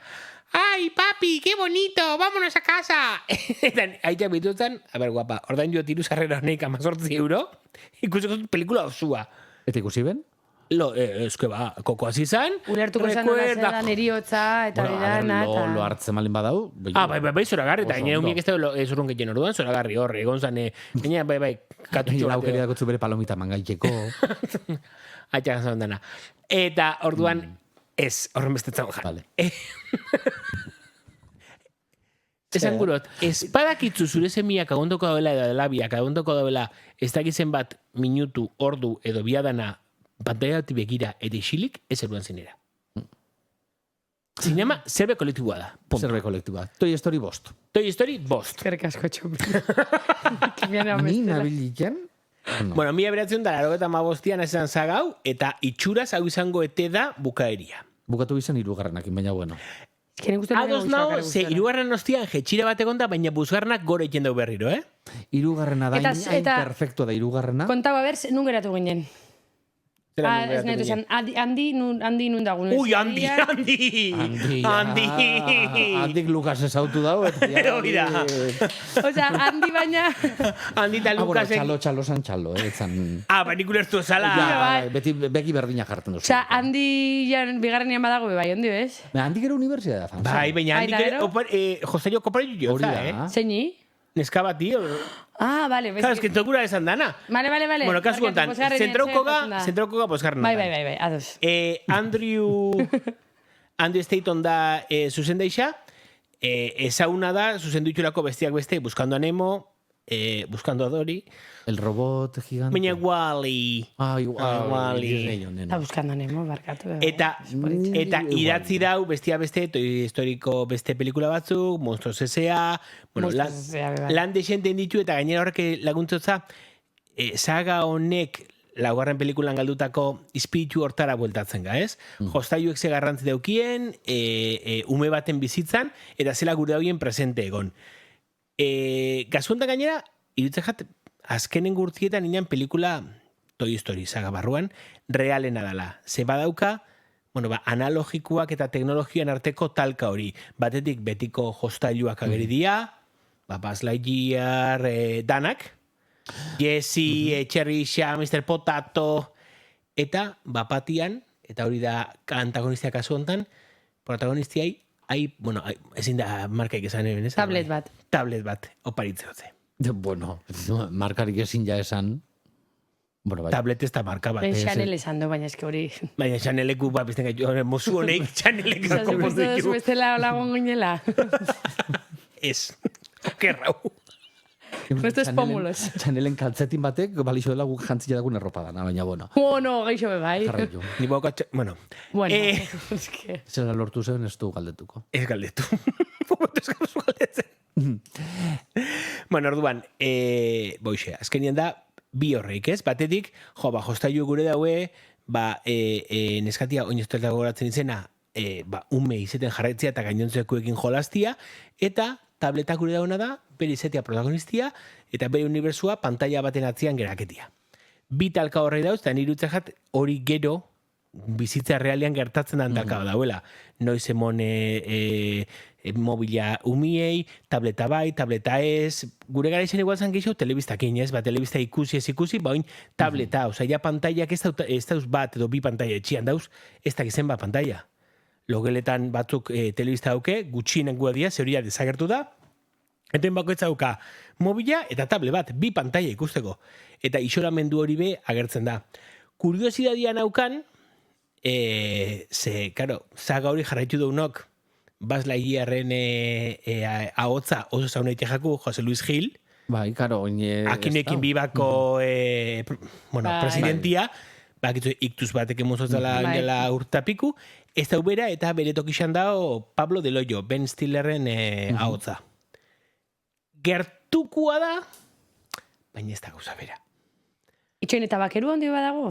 [SPEAKER 1] ¡ay, papi, qué bonito! ¡Vámonos a casa! Eta aitak bitutzen, a ber, guapa, ordain jo tiru sarrera honek 18 euro, ikusiko pelikula osua.
[SPEAKER 3] Eta ikusi ben?
[SPEAKER 1] Eske ba, koko hasi zan.
[SPEAKER 2] Ulertuko esan nola zelan eriotza, eta didana.
[SPEAKER 3] Lo hartzen malin badau.
[SPEAKER 1] Bai, zoragarri, eta gainera umiek ez da zurrun gehien orduan, zoragarri horre, egon zan, gainera, bai, katutxo bat.
[SPEAKER 3] Aukeria dakotzu bere palomita mangaiteko.
[SPEAKER 1] Aitak zan dana. Eta orduan, ez, horren bestetzen jan.
[SPEAKER 3] Vale.
[SPEAKER 1] Esan gurot, espadakitzu zure semiak agondoko dabela edo labiak agondoko dabela ez dakizen bat minutu, ordu edo biadana pantalla begira eta isilik ez eruan zinera. Zinema zerbe kolektiboa da.
[SPEAKER 3] Zerbe kolektiboa. Toy Story bost.
[SPEAKER 1] Toy Story bost.
[SPEAKER 2] Eskerrik asko txupi.
[SPEAKER 3] Ni nabiliken?
[SPEAKER 1] Bueno, 1985an esan zagau eta itxuraz hau izango ete da bukaeria.
[SPEAKER 3] Bukatu izan hirugarrenakin, baina bueno.
[SPEAKER 1] Ados nao, ze hirugarren ostian jetxire bat egon da, baina buzgarnak gore egiten dau berriro,
[SPEAKER 3] Hirugarrena da, hain perfecto da hirugarrena.
[SPEAKER 2] Kontau, a ber, nun geratu ginen. Ez nahi duzan, handi nun dagun.
[SPEAKER 1] Ui, handi!
[SPEAKER 3] Handik Lukas ezautu dau.
[SPEAKER 1] Hori da.
[SPEAKER 2] Osa, handi baina...
[SPEAKER 1] Handi eta Lukasen...
[SPEAKER 3] Txalo zan txalo,
[SPEAKER 1] baina ikulertu zala.
[SPEAKER 3] Beki berdina jartzen duzu.
[SPEAKER 2] Osa, handi bigarrenian badago bai, ondi bez?
[SPEAKER 3] Handi gero universidad da.
[SPEAKER 1] Bai, baina handi gero... Joserio Koparillo,
[SPEAKER 2] Zeini?
[SPEAKER 1] neska bati.
[SPEAKER 2] Ah, vale.
[SPEAKER 1] Claro, es que entokura esan dana.
[SPEAKER 2] Vale.
[SPEAKER 1] Bueno, kasu hontan, zentraukoga posgarren.
[SPEAKER 2] Bai, ados.
[SPEAKER 1] Andrew Stanton da zuzendaixa, ezauna da, zuzendu itxurako bestiak beste, Buscando a Nemo, Buscando a Dory,
[SPEAKER 3] El robot gigante.
[SPEAKER 1] baina Wall-E.
[SPEAKER 3] Wall-E.
[SPEAKER 2] Está buscando Nemo, barkatu.
[SPEAKER 1] Eta idatzi dau bestia beste, Toy Historiko beste pelikula batzuk, Monstruos S.A., bueno,
[SPEAKER 2] Monstruos S.A., bai.
[SPEAKER 1] lan desenten ditu, eta gainera horrek laguntzotza, saga honek laugarren pelikulan galdutako espiritu hortara bueltatzen ga, ez? Jostailuek ze garrantzi daukien, ume baten bizitzan, eta zela gure dauen presente egon. Gazuentan gainera, irutzen jat, azkenen gurtietan inean pelikula Toy Story saga barruan, realena dala. Ze badauka, analogikoak eta teknologian arteko talka hori. Batetik betiko jostailuak ageri dira, Buzz Lightyear, danak, Jessie, Cherry Sha, Mr. Potato, eta bapatian, eta hori da antagonistia kasu hontan, protagonistiai, ezin da markaik esan eben, ez? Tablet bat, oparitze hotze.
[SPEAKER 3] Bueno, markarik ezin ja esan. Bueno, bai.
[SPEAKER 1] Tablet ez da marka bat.
[SPEAKER 2] Chanel esan du, baina eski hori.
[SPEAKER 1] Baina Chaneleku bat bizten gaitu, mozu honek Chanelek konpondu ditu.
[SPEAKER 2] Zazu bestela lagun ginela.
[SPEAKER 1] Ez, kerrau.
[SPEAKER 2] Estos pómulos.
[SPEAKER 3] Chanelen kaltzetin batek, balixo dela guk jantzia dagun erropa dana, baina bueno.
[SPEAKER 2] Bueno, geixo be bai.
[SPEAKER 3] Jarraitu.
[SPEAKER 1] Ni boka, bueno.
[SPEAKER 2] Bueno, es que...
[SPEAKER 3] Zera lortu zen ez du galdetuko.
[SPEAKER 1] Ez galdetu. Momentu ez gauzu galdetzen. Bueno, orduan, boixe, azkenien da, bi horreik, ez? Batetik, jostailu gure daue, neskatia oineztuetak goratzen izena, ume izeten jarraitzia eta gainontzekuekin jolastia, eta tabletak gure dauna da, bere izetea protagonistia, eta bere unibertsua pantalla baten atzian geraketia. Bi talka horrei dauz, eta nire utzajat hori gero, bizitza realian gertatzen dan talka dauela. Noiz emon mobila umiei, tableta bai, tableta ez, gure gara izan igual zan gehiago telebiztakin, ez? Telebizta ikusi, bain tableta, ja pantaiak ez dauz bat edo bi pantalla etxian dauz, ez dakizen bat pantalla. Logeletan batzuk telebizta dauke, gutxienen gura dia, zeuria desagertu da, eten bakoetza dauka mobila eta table bat, bi pantalla ikusteko. Eta isolamendu hori be agertzen da. Kuriosidadian aukan, zaga hori jarraitu dugunok, Buzz Lightyearren ahotza oso zauneite jaku, Jose Luis Gil,
[SPEAKER 3] bai, karo, oine...
[SPEAKER 1] Akinekin bibako presidentia, iktuz batek emozotzala ingela urtapiku, ez da ubera eta bere tokixan dao Pablo Del Hoyo, Ben Stillerren ahotza. Gertukua da, baina ez da gauza bera.
[SPEAKER 2] Itxoin eta bakeru handi badago?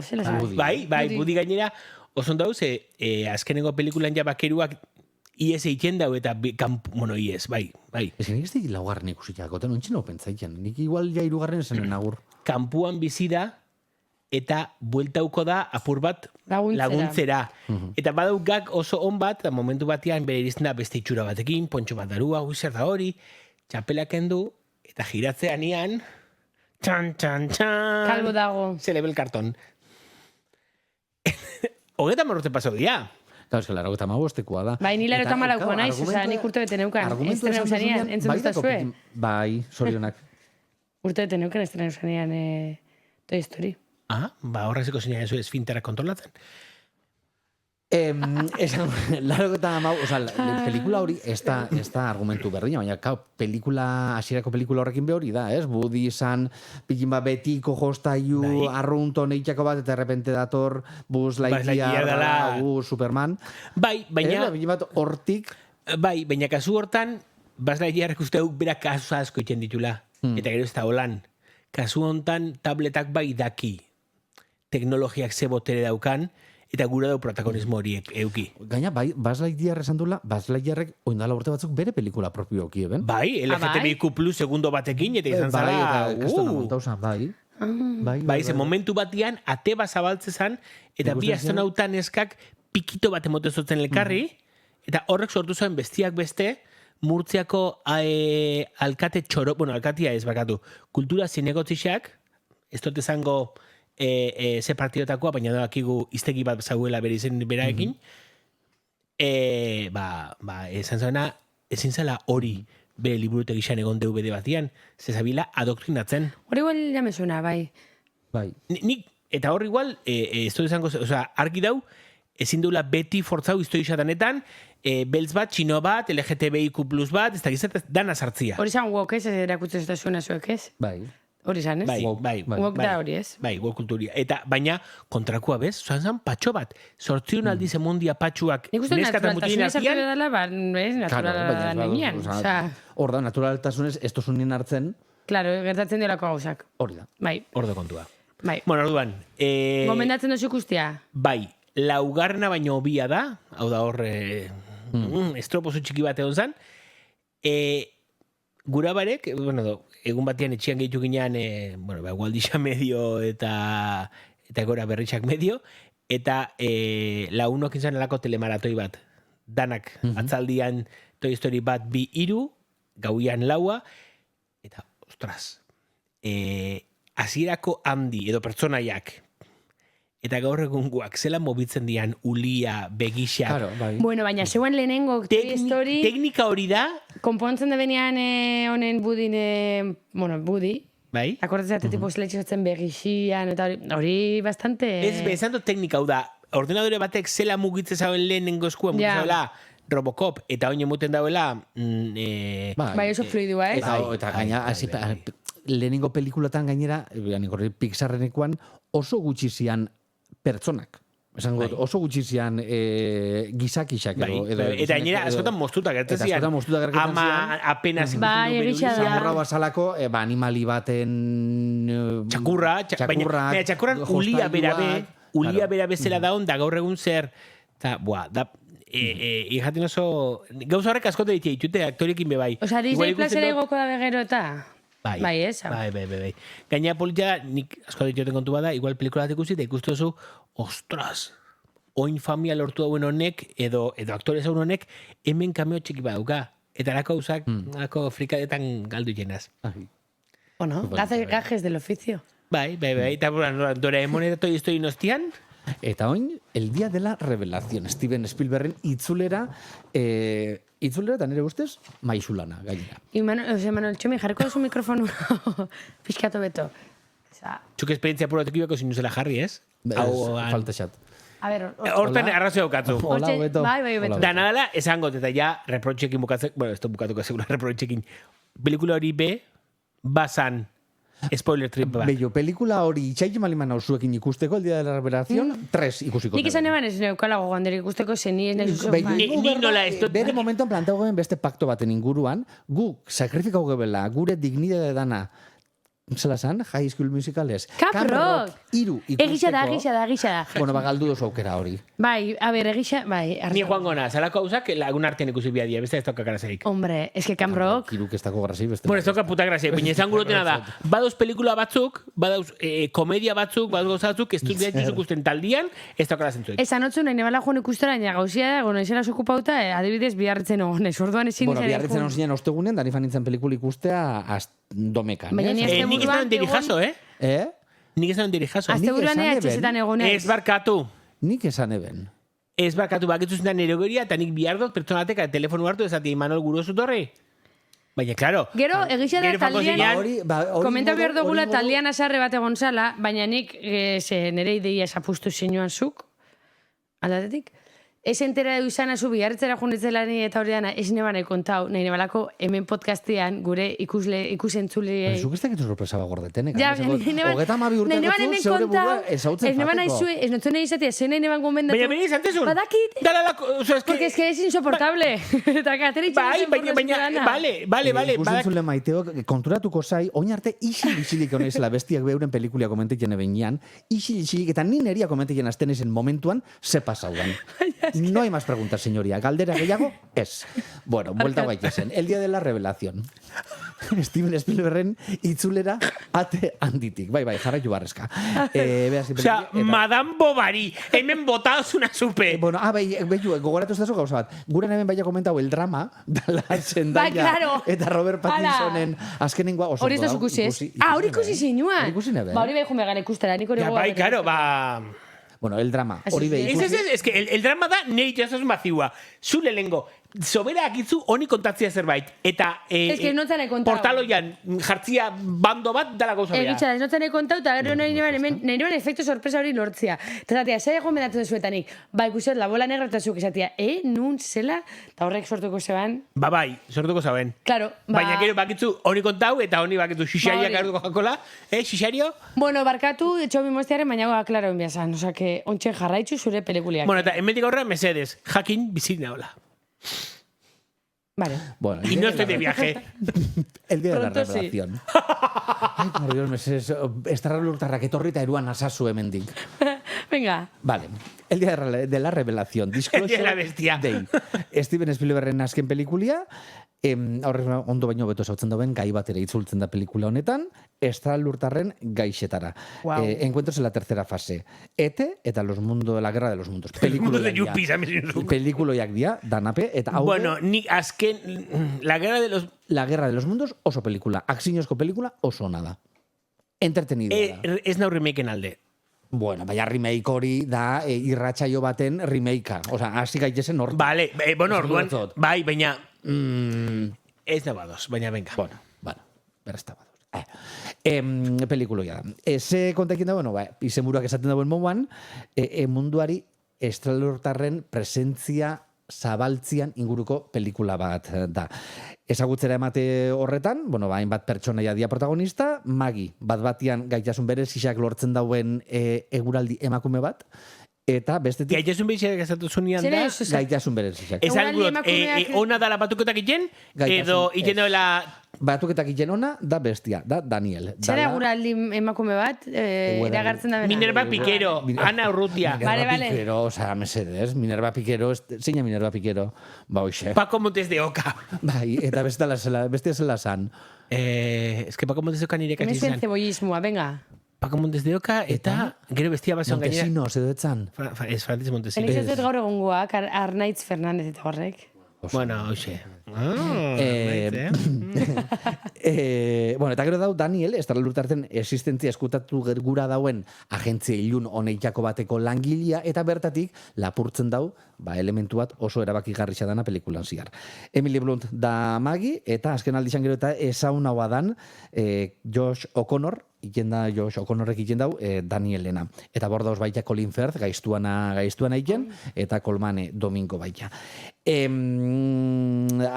[SPEAKER 1] Bai, Budi gainera, oso dauz, azkenengo pelikulan ja bakeruak ies egiten dau eta, ies, bai.
[SPEAKER 3] Ez nik ez dik laugarren ikusitako, eta nontxe no pentsaitzen. Nik igual ja irugarren zenen agur.
[SPEAKER 1] Kampuan bizi da, eta bueltauko da apur bat laguntzera. Eta badau gak oso on bat, eta momentu batean bere irizten da beste itxura batekin, pontxo bat darua, guizer da hori, txapelak endu, eta giratzean ian, txan.
[SPEAKER 2] Kalbo dago.
[SPEAKER 1] Zelebel karton. Hogeta morrote pasau dia.
[SPEAKER 3] Claro, es que largo eta magostekoa da.
[SPEAKER 2] Bai, ni laro eta malaukoa naiz, oza, nik urte bete neukan. Estrena usanean, entzun duzta zue?
[SPEAKER 3] Bai, sorionak.
[SPEAKER 2] Urte bete neukan estrena usanean Toy Story.
[SPEAKER 1] Horrezeko zinean zu esfintera kontrolatzen.
[SPEAKER 3] Largo eta pelikula hori ez da argumentu berdina, baina hasierako pelikula horrekin behori da, ez? Budi izan, pikin bat betiko jostailu, arrunto neitxako bat, eta errepente dator Buzz Lightyear, Superman.
[SPEAKER 1] Bai, baina...
[SPEAKER 3] Pikin bat hortik...
[SPEAKER 1] Bai, baina kasu hortan, Buzz Lightyearrek uste duk bera kasu asko itxen ditula. Eta gero ez da holan. Kasu hontan tabletak bai daki teknologiak ze botere daukan, eta gura dau protagonismo horiek euki.
[SPEAKER 3] Gaina, bai, Buzz Lightyear esan duela, Buzz Lightyearrek oindala urte batzuk bere pelikula propio euki, eben?
[SPEAKER 1] Bai, LGTBIQ plus segundo batekin, eta izan zara... Bai, ze momentu batian, ate bazabaltze zan, eta bi astronautan eskak pikito bat emotezotzen elkarri, eta horrek sortu zuen bestiak beste, Murtziako alkatia ez bakatu, kultura zinegotziak, ez dut ezango... ze partidotakoa, baina dakigu iztegi bat zauela bere izen beraekin, esan zuena, ezin zela hori bere liburutegi izan egon DVD batian, ze zabila adoktrinatzen.
[SPEAKER 2] Hori igual ja me suena, bai.
[SPEAKER 3] Bai.
[SPEAKER 1] Eta hor igual, ez dut izango, argi dau, ezin duela beti fortzau historia danetan, beltz bat, txino bat, LGTBIQ+ bat, ez da gizet, dana sartzia.
[SPEAKER 2] Hori zan wok, ez erakutzen ez da zuena zuek, ez?
[SPEAKER 3] Bai.
[SPEAKER 2] Hori zan, ez?
[SPEAKER 1] Bai.
[SPEAKER 2] Wok da hori, ez?
[SPEAKER 1] Bai, wok kulturia. Eta, baina, kontrakua bez, zan patxo bat. Sortzion aldiz emundia patxuak
[SPEAKER 2] Nik uste
[SPEAKER 1] neskatan mutilen
[SPEAKER 2] naturaltasunez hartu
[SPEAKER 1] artian.
[SPEAKER 2] dela, ba, ez, naturala nenean.
[SPEAKER 3] Hor da, naturaltasunez, ez tozunien hartzen,
[SPEAKER 2] Claro, gertatzen diolako gauzak.
[SPEAKER 3] hori da.
[SPEAKER 2] Bai,
[SPEAKER 1] Ordo kontua.
[SPEAKER 2] bai.
[SPEAKER 1] Bueno, orduan.
[SPEAKER 2] Gomendatzen dozu ikustia?
[SPEAKER 1] Bai, laugarna baino hobia da, hau da hor, estropozu txiki bat egon zan. Gura barek, bueno, egun batean etxean gehitu ginean, bueno, Gualdixa medio eta gora berritxak medio, eta launok izan alako telemaratoi bat. Danak, atzaldian Toy Story bat 2-3, gauian laua, eta, ostras, hasierako handi edo pertsonaiak, eta gaur egunguak, zela mobitzen dian ulia, begixak.
[SPEAKER 3] Claro, bai.
[SPEAKER 2] Bueno, baina zeuen lehenengo Toy Story,
[SPEAKER 1] Teknika hori da,
[SPEAKER 2] konpontzen da benean honen budin, bueno, budi,
[SPEAKER 1] bai?
[SPEAKER 2] akordatzen tipo zeletxotzen begixian, eta hori bastante...
[SPEAKER 1] Ez, bezanto teknika hau da, ordenadore batek zela mugitze zauen lehenengo eskua, mugitze
[SPEAKER 2] Ja.
[SPEAKER 1] zaula Robocop, eta oin emuten dauela...
[SPEAKER 2] Bai, oso fluidua, ez?
[SPEAKER 3] Eta gaina, lehenengo pelikulatan gainera, Pixarrenekuan oso gutxi zian pertsonak. Esango, oso gutxi zian gizakixak
[SPEAKER 1] Bai,
[SPEAKER 3] edo...
[SPEAKER 1] eta gainera, askotan mostuta gertzen zian.
[SPEAKER 3] Eta askotan mostuta gertzen
[SPEAKER 1] Ama
[SPEAKER 3] zian.
[SPEAKER 1] apenas
[SPEAKER 2] Bai, egia da.
[SPEAKER 3] Zamorra basalako, animali baten...
[SPEAKER 1] txakurra, baina txakurran ulia berabe, ulia berabe zela daun, da gaur egun zer, eta, da, jaten oso, gauza horrek askote ditute aktoriekin bebai.
[SPEAKER 2] Osa, Disney Plus ere igoko da begero eta... Bai, ez?
[SPEAKER 1] Bai. Gaina politia, nik asko dituten kontu bada, igual pelikula bat ikusi, eta ikustu oso, ostras, oin familia lortu dauen honek, edo aktore zaun honek, hemen kameo txiki badauka. Eta lako usak, lako frikadetan galdu jenaz.
[SPEAKER 2] Bueno, gajes del oficio.
[SPEAKER 1] Bai, eta Doraemon eta Toy Story nostian,
[SPEAKER 3] Eta oin, el día de la revelación. Steven Spielbergen itzulera, eta nire ustez, maizulana, gainera.
[SPEAKER 2] Manuel Txomi, jarriko duzu mikrofonu pixkatu beto.
[SPEAKER 1] txuk esperientzia puratek ibeko sinuzela jarri, ez?
[SPEAKER 3] Falta xat.
[SPEAKER 2] A ver,
[SPEAKER 1] Hortan arrazio daukatzu.
[SPEAKER 3] Hola, Beto.
[SPEAKER 2] Bai, Beto.
[SPEAKER 1] Da nadala, esan got, eta ja, reprochekin bukatzek, bueno, ez bukatuko segura reprochekin. Pelikula hori be, bazan, spoiler trip bat.
[SPEAKER 3] Bello, pelikula hori itxaik maliman hausuekin ikusteko, el día de la revelación, 3 ikusiko.
[SPEAKER 2] Nik izan eban ez neukala goganderik ikusteko zen ni ez nahi
[SPEAKER 1] Ni nola ez dut...
[SPEAKER 3] Bere momentuan planteagoen beste pakto baten inguruan, guk sakrifikau gebela, gure dignidade dana, zela zan, High School Musicales.
[SPEAKER 2] Camp Rock!
[SPEAKER 3] Iru ikusteko.
[SPEAKER 2] Egisa da.
[SPEAKER 3] Bueno, galdu dozu aukera hori.
[SPEAKER 2] Bai, a ver, egisa, bai.
[SPEAKER 1] Ni joango na, zalako hausak lagun artean ikusi biadia, beste ez toka garazeik.
[SPEAKER 2] Hombre, es que Camp Rock...
[SPEAKER 3] Iruk ez dako grazei beste.
[SPEAKER 1] Bueno, ez toka puta grazia, baina esan gurotena da, badauz pelikula batzuk, badauz komedia batzuk, badauz gozatzuk, ez dut behar ikusten taldian, ez toka grazentzuek.
[SPEAKER 2] Esan otzu nahi nebala joan ikustera, baina gauzia da, gona izela okupauta, adibidez biharritzen ogonez, orduan ezin
[SPEAKER 3] Bueno, biharritzen hon zinen ostegunen, da nifan nintzen pelikula ikustea domekan.
[SPEAKER 2] Baina ni azte
[SPEAKER 1] Nik ez
[SPEAKER 2] buruan
[SPEAKER 1] nahi dirijazo, Nik ez nahi dirijazo.
[SPEAKER 2] Azte buruan
[SPEAKER 3] Nik esan
[SPEAKER 2] etxezetan
[SPEAKER 3] eben.
[SPEAKER 2] egonez.
[SPEAKER 1] Ez barkatu.
[SPEAKER 3] Nik esan eben.
[SPEAKER 1] Ez barkatu bakitzu zintan nerogeria, eta nik bihardot pertsonatek telefonu hartu ezati Imanol Gurozu torri. Baina, klaro.
[SPEAKER 2] Gero, egisa da
[SPEAKER 1] Gero fango
[SPEAKER 2] taldean,
[SPEAKER 1] zinean,
[SPEAKER 2] komenta behar dugula taldean asarre bat egon zala, baina nik nire ideia esapustu zinuan zuk, aldatetik. Ez entera edu izan azu biharritzera junitzela ni eta hori dana, ez nebanai kontau, nahi nebalako hemen podcastean gure ikusentzule...
[SPEAKER 3] Zuk ez dakitu sorpresa bagordeten,
[SPEAKER 2] Ja,
[SPEAKER 3] Hogeta amabi urteko zu, zeure burua ezautzen
[SPEAKER 2] ez neban
[SPEAKER 3] fateko.
[SPEAKER 2] aizue, ez notzen nahi izatea, zen nahi neban gomendatu.
[SPEAKER 1] Baina bine izantezun.
[SPEAKER 2] Badakit, porque es que es insoportable. Eta kateri
[SPEAKER 1] Bai, baina, bale,
[SPEAKER 3] Ikusentzule maiteok, konturatuko zai, oin arte isil-isilik honezela bestiak beuren pelikulia komentetzen ebenean, isil-isilik, eta ni neria komentetzen azten ezen momentuan, ze pasaudan. No hay más preguntas, señoría. Galdera gehiago, ez. Bueno, vuelta guaitezen. El día de la revelación. Steven Spielbergen itzulera ate handitik. Bai, jarraitu barrezka.
[SPEAKER 1] Osea, Madame Bovary, hemen botazuna zupe.
[SPEAKER 3] Bueno, behiu, gogoratu ez dazu gauza bat. Guren hemen baina komentau el drama, dala Zendaya
[SPEAKER 2] claro.
[SPEAKER 3] eta Robert Pattinsonen azkenengoa oso.
[SPEAKER 2] Hori ez da zukusi ez? Hori ikusi zinuan.
[SPEAKER 3] Hori ikusi nebe.
[SPEAKER 2] Ba, hori behi jumegara ikustera, nik hori
[SPEAKER 1] Ja, bai, karo,
[SPEAKER 3] Bueno, el drama, hori behi
[SPEAKER 1] Ez, que el drama da nire jasosun baziua. Zule lengo, sobera akitzu honi kontatzea zerbait. Eta
[SPEAKER 2] que no zen kontau.
[SPEAKER 1] portaloian jartzia bando bat dala gauza bera.
[SPEAKER 2] Egitxa, ez notzen kontau, eta gero nahi efektu sorpresa hori lortzia. Eta zatea, zei egon bedatzen zuetanik, ikusiot, la bola negra eta zuk esatia, nun zela, eta horrek sortuko zeban.
[SPEAKER 1] Bai, sortuko zaben.
[SPEAKER 2] Claro,
[SPEAKER 1] Baina gero bakitzu honi kontau, eta honi bakitzu xixariak hartuko jakola. Xixario?
[SPEAKER 2] Bueno, barkatu, txobi moztearen, baina klaro enbiazan. Osa, que ontxe jarraitzu zure pelikuliak.
[SPEAKER 1] Bueno, eta hemendik aurra, mesedez, jakin bizina hola.
[SPEAKER 2] Vale.
[SPEAKER 3] Bueno,
[SPEAKER 1] Y no estoy de viaje.
[SPEAKER 3] El día de la
[SPEAKER 2] Pronto sí.
[SPEAKER 3] revelación. Ay, por Dios, meses, estarra lurtarrak etorri eta eruan asazu hemendik.
[SPEAKER 2] Venga.
[SPEAKER 3] Vale. El día de la revelación.
[SPEAKER 1] El día de la bestia.
[SPEAKER 3] Day. Steven Spielbergen azken pelikulia. Horrez ondo baino beto zautzen dauen gai bat ere itzultzen da pelikula honetan, estra lurtarren gaixetara.
[SPEAKER 2] Wow.
[SPEAKER 3] Encuentros en la tercera fase. Ete eta los mundos de la guerra de los mundos.
[SPEAKER 1] Mundo de yuppies, amezinu.
[SPEAKER 3] Pelikuloiak dia, danape, eta hau
[SPEAKER 1] Bueno, ni azken, la guerra de los...
[SPEAKER 3] La guerra de los mundos oso pelikula. Aksinozko pelikula oso ona da. Entretenidea da.
[SPEAKER 1] Ez nau remaken alde.
[SPEAKER 3] Bueno, baina remake hori da irratsaio baten remakea. Osea, hasi gaitezen hor.
[SPEAKER 1] Vale, bueno, orduan,
[SPEAKER 3] Zut.
[SPEAKER 1] bai, baina... Ez da badoz, baina venga.
[SPEAKER 3] Bueno, berrezta badoz. Pelikuloia da. Ze kontekin da, bueno, izenburuak esaten dauen moduan, munduari estralurtarren presentzia zabaltzian inguruko pelikula bat da. Ezagutzera emate horretan, bueno, hainbat pertsonaia dia protagonista, Magi, bat-batian gaitasun berezizak lortzen dauen eguraldi emakume bat, eta bestetik...
[SPEAKER 1] Gaitasun behizeak ezatu zunean da...
[SPEAKER 3] Gaitasun berezizak.
[SPEAKER 1] Esan gurot, ona da la batuketak iten, edo iten doela...
[SPEAKER 3] Batuketak iten ona da bestia, da Daniel.
[SPEAKER 2] Zara eguraldi emakume bat, iragartzen da bera.
[SPEAKER 1] Minerva Piquero, Ana Urrutia.
[SPEAKER 3] Minerva Piquero, osea, mesedez, Minerva Piquero, zeina Minerva Piquero, hoxe.
[SPEAKER 1] Paco Montes de Oca.
[SPEAKER 3] Bai, eta bestia zela zan.
[SPEAKER 1] Es que Paco Montes de Oca nire kasi
[SPEAKER 2] Hemen zuen
[SPEAKER 1] zan.
[SPEAKER 2] cebollismoa, venga.
[SPEAKER 1] Paco Montes de Oca eta gero bestia basoan gainera.
[SPEAKER 3] Montesinos edo etzan.
[SPEAKER 1] Ez Francis Montesinos.
[SPEAKER 2] Enik ez dut gaur egungoak, Arnaitz Fernandez eta horrek.
[SPEAKER 1] Bueno, hoxe.
[SPEAKER 3] Bueno, eta gero dau Daniel, estralurtarten existentzia eskutatu gura dauen agentzia ilun honeitako bateko langilea, eta bertatik lapurtzen dau, elementu bat oso erabakigarria dana pelikulan ziar. Emily Blunt da Maggie, eta azken aldizan gero eta ezaun hau adan Josh O'Connor, Josh O'Connorrek iten dau Danielena. Eta bordauz baita Colin Firth, gaiztuana iten, eta Colmane Domingo baita.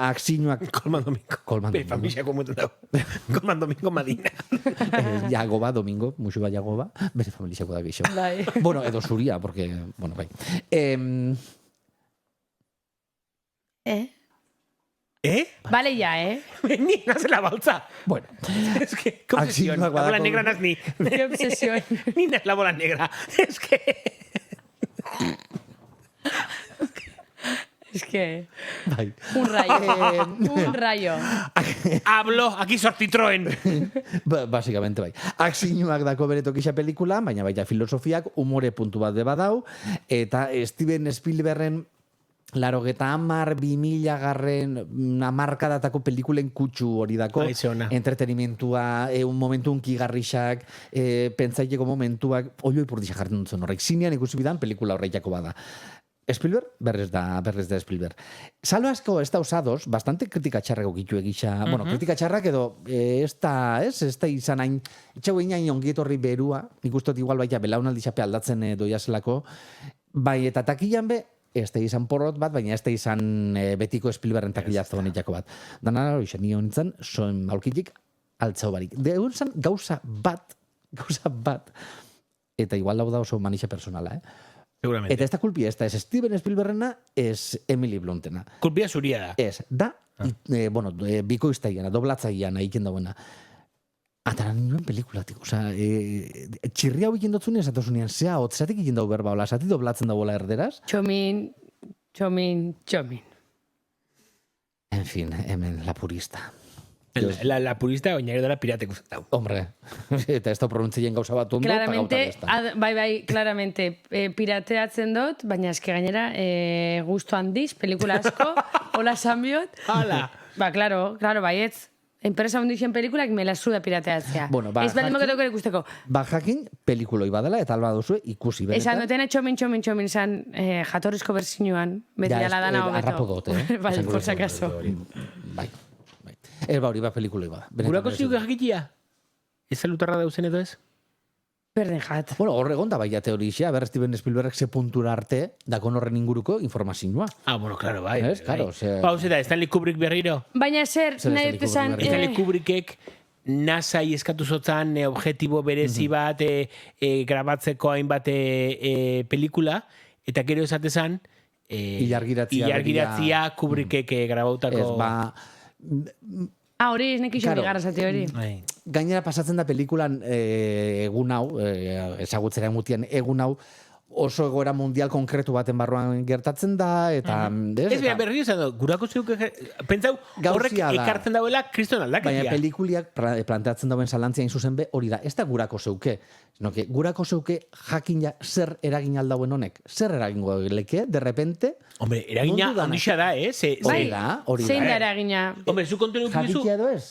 [SPEAKER 3] Akzinuak...
[SPEAKER 1] Colman Domingo. Bere familia komutan dau. Colman Domingo Madina.
[SPEAKER 3] Jagoba, Domingo, musu bai Jagoba, bere familiako da geixo. Bueno, edo zuria, porque, bueno, bai.
[SPEAKER 1] Vale
[SPEAKER 2] ya,
[SPEAKER 1] Ni nace la balsa.
[SPEAKER 3] Bueno.
[SPEAKER 1] Es que, qué obsesión. La bola negra no es ni.
[SPEAKER 2] Qué obsesión.
[SPEAKER 1] Ni no es la bola negra. Es que...
[SPEAKER 2] Es que...
[SPEAKER 3] Bai.
[SPEAKER 2] Un rayo. Un rayo.
[SPEAKER 1] Hablo, aquí sortitroen.
[SPEAKER 3] Básicamente, bai. Akzinuak dako bere tokisa pelikula, baina baita filosofiak umore puntu bat de badau, eta Steven Spielbergen 2000 garren amarkadatako pelikulen kutsu hori dako. Entretenimentua, un momentu unkigarrixak, pentsaileko momentuak, oioi purdixak jartzen dutzen horrek. Zinean ikusi bidan pelikula horreitako bada. Spielberg, berrez da Spielberg. Salo asko ez da usados, bastante kritika txarrako gitu egisa. Bueno, kritika txarrak edo ez da izan hain, etxau hain ongietorri berua, ikustot igual baita belaunaldi xape aldatzen doiazelako, bai, eta takilan be, ez da izan porrot bat, baina ez da izan betiko Spielbergen takilazo honetako bat. Dana, hoxe, nio nintzen, soen aurkitik altzau barik. Deun zan gauza bat, eta igual lau da oso manixa personala,
[SPEAKER 1] Seguramente.
[SPEAKER 3] Eta ez da kulpia, ez da ez Steven Spielbergena, ez Emily Bluntena.
[SPEAKER 1] Kulpia zuria da.
[SPEAKER 3] Ez, da, bikoiztaiana, doblatzaiana egiten dauena. Ataran nioen pelikulatik, osea, txirri hau egiten dotzune esatozunean, zea, otzatik egiten dau berba, ola, zati doblatzen dagoela erderaz.
[SPEAKER 2] Txomin.
[SPEAKER 3] En fin, hemen, la purista.
[SPEAKER 1] La purista oinare dela piratek uzatau.
[SPEAKER 3] Hombre, eta ez da pronuntzien gauza bat ondo,
[SPEAKER 2] claramente, claramente, pirateatzen dut, baina eske gainera, gustu handiz, pelikula asko, hola sanbiot.
[SPEAKER 1] Hala.
[SPEAKER 2] Claro, baietz. enpresa hundixen pelikulak me la suda pirateatzea.
[SPEAKER 3] Bueno, ba,
[SPEAKER 2] ez baldin
[SPEAKER 3] jakin-
[SPEAKER 2] bakatuko ikusteko.
[SPEAKER 3] Ba jakin, pelikuloi badela, eta alba duzu ikusi benetan.
[SPEAKER 2] Esan dutena txomin zan jatorrizko berzinoan, beti
[SPEAKER 3] Ja,
[SPEAKER 2] ala dana hobeto.
[SPEAKER 3] harrapo dut,
[SPEAKER 2] Bai,
[SPEAKER 3] Esango
[SPEAKER 2] por
[SPEAKER 3] dut.
[SPEAKER 2] si acaso.
[SPEAKER 3] Bai. Ez ba hori, ba pelikuloi bada. Benetan
[SPEAKER 1] Gurako
[SPEAKER 3] merezi
[SPEAKER 1] ziuk
[SPEAKER 3] du.
[SPEAKER 1] jakitia? Ez salutarra dauzen edo ez?
[SPEAKER 2] Berdin jat.
[SPEAKER 3] Bueno, hor egon da baia teorixea, ber Steven Spielberg ze puntura arte, dakon horren inguruko informazioa.
[SPEAKER 1] Ah, bueno, claro, bai.
[SPEAKER 3] Ez, claro, ze-
[SPEAKER 1] Pauze da, Stanley Kubrick berriro.
[SPEAKER 2] Baina zer,
[SPEAKER 3] Zer
[SPEAKER 2] nahi
[SPEAKER 3] esan
[SPEAKER 2] dut esan...
[SPEAKER 3] dikugu,
[SPEAKER 1] Stanley Kubrickek NASA-i eskatu zotzan objetibo berezi bat grabatzeko hainbat pelikula, eta gero esatezan
[SPEAKER 3] Ilargiratzia
[SPEAKER 1] Kubrickek grabautako...
[SPEAKER 3] Ez, ba,
[SPEAKER 2] hori ez nekixo
[SPEAKER 3] Claro.
[SPEAKER 2] bigarra zati hori.
[SPEAKER 1] Bai.
[SPEAKER 3] gainera pasatzen da pelikulan egun hau, ezagutzera emutien egun hau, oso egoera mundial konkretu baten barruan gertatzen da, eta...
[SPEAKER 1] Ez beha berri esan du, gurako zeuk, pentsau, horrek
[SPEAKER 3] Gauzia da.
[SPEAKER 1] ekartzen dauela kriston
[SPEAKER 3] Baina
[SPEAKER 1] aldaketia.
[SPEAKER 3] pelikuliak planteatzen dauen zalantzia zuzen be, hori da, ez da gurako zeuke. Sinoke, gurako zeuke jakin ja zer eragin aldauen honek. Zer eragingo leke, de repente,
[SPEAKER 1] Hombre, eragina
[SPEAKER 3] mundu dana.
[SPEAKER 1] ondixa da, eh?
[SPEAKER 3] Hori da, hori da.
[SPEAKER 2] Zein da eragina.
[SPEAKER 1] Hombre, zu kontu neukizu...
[SPEAKER 3] jakitia edo ez?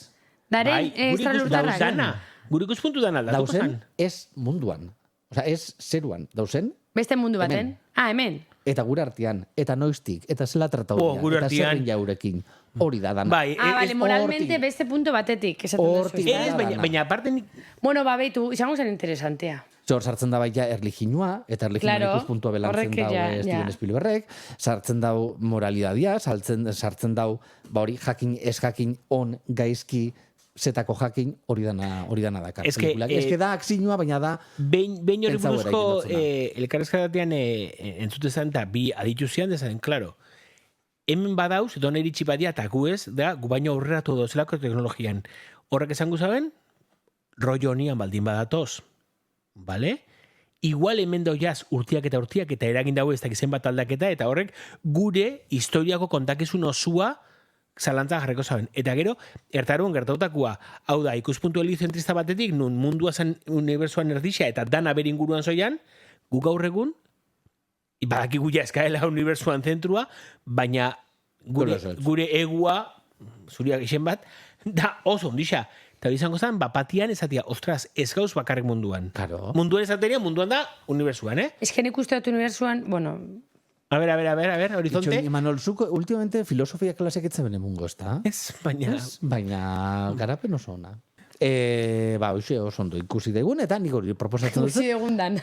[SPEAKER 2] Daren estralurtarrak.
[SPEAKER 1] Gure ikuspuntu dan aldatuko
[SPEAKER 3] Dauzen,
[SPEAKER 1] zan.
[SPEAKER 3] ez munduan. Osea, ez zeruan. Dauzen,
[SPEAKER 2] Beste mundu baten. Hemen.
[SPEAKER 3] eta gure artean, eta noiztik, eta zela tratau
[SPEAKER 1] Gure
[SPEAKER 3] eta
[SPEAKER 1] artean.
[SPEAKER 3] zerrin jaurekin. Hori da dana.
[SPEAKER 1] Bai,
[SPEAKER 2] Vale, moralmente
[SPEAKER 3] hortik.
[SPEAKER 2] beste punto batetik. Esaten duzu.
[SPEAKER 3] Hortik.
[SPEAKER 2] ezta?
[SPEAKER 1] Ez, baina aparte nik...
[SPEAKER 2] Bueno, ba, beitu, izango zen interesantea.
[SPEAKER 3] Zor sartzen da baita erlijinua, eta erlijinua
[SPEAKER 2] Claro,
[SPEAKER 3] ikuspuntua belantzen
[SPEAKER 2] horrek
[SPEAKER 3] dau
[SPEAKER 2] ja,
[SPEAKER 3] Steven
[SPEAKER 2] ja.
[SPEAKER 3] Spielbergek, sartzen dau moralidadia, sartzen dau, ba hori, jakin, ez jakin, on, gaizki, zetako jakin, hori dana dakar.
[SPEAKER 1] Ez que,
[SPEAKER 3] pelikulak. Ez que da akzinua, baina da,
[SPEAKER 1] Behin hori
[SPEAKER 3] Pentsau
[SPEAKER 1] buruzko
[SPEAKER 3] eraikin
[SPEAKER 1] elkarrezkatatean entzute zan, eta bi aditu zian dezaten, klaro. Hemen badauz, edo nire txipatia, eta gu ez, da, gu baino aurrera todo zelako teknologian. Horrek esango zaben, rollo honian baldin badatoz. Vale? Igual hemen doiaz urtiak eta eragin dago ez dakizen bat aldaketa, eta horrek gure historiako kontakizun osua zalantza jarreko zaben. Eta gero, ertaruan gertautakoa, hau da, ikuspuntu heliozentrista batetik, nun mundua zen unibertsuan erdixa, eta dana bere inguruan zoian, gu gaur egun, badakigu ja eskaela unibertsuan zentrua, baina gure egua, zuriak isen bat, da oso ondixa. Eta hori izango zen, bapatian esatia, ostras, ez gauz bakarrik munduan.
[SPEAKER 3] Claro.
[SPEAKER 1] Munduan esateria, munduan da unibertsuan, eh?
[SPEAKER 2] Ez que nik uste dut unibertsuan, bueno,
[SPEAKER 1] A ver, horizonte.
[SPEAKER 3] Imanol, zuko, últimamente filosofia klasek etzen mungo, ez da?
[SPEAKER 1] Ez, baina...
[SPEAKER 3] Baina garapen oso ona. Ba, hoxe oso ondo ikusi daigun, eta nik hori proposatzen
[SPEAKER 2] guzti
[SPEAKER 3] duzut.
[SPEAKER 2] egundan.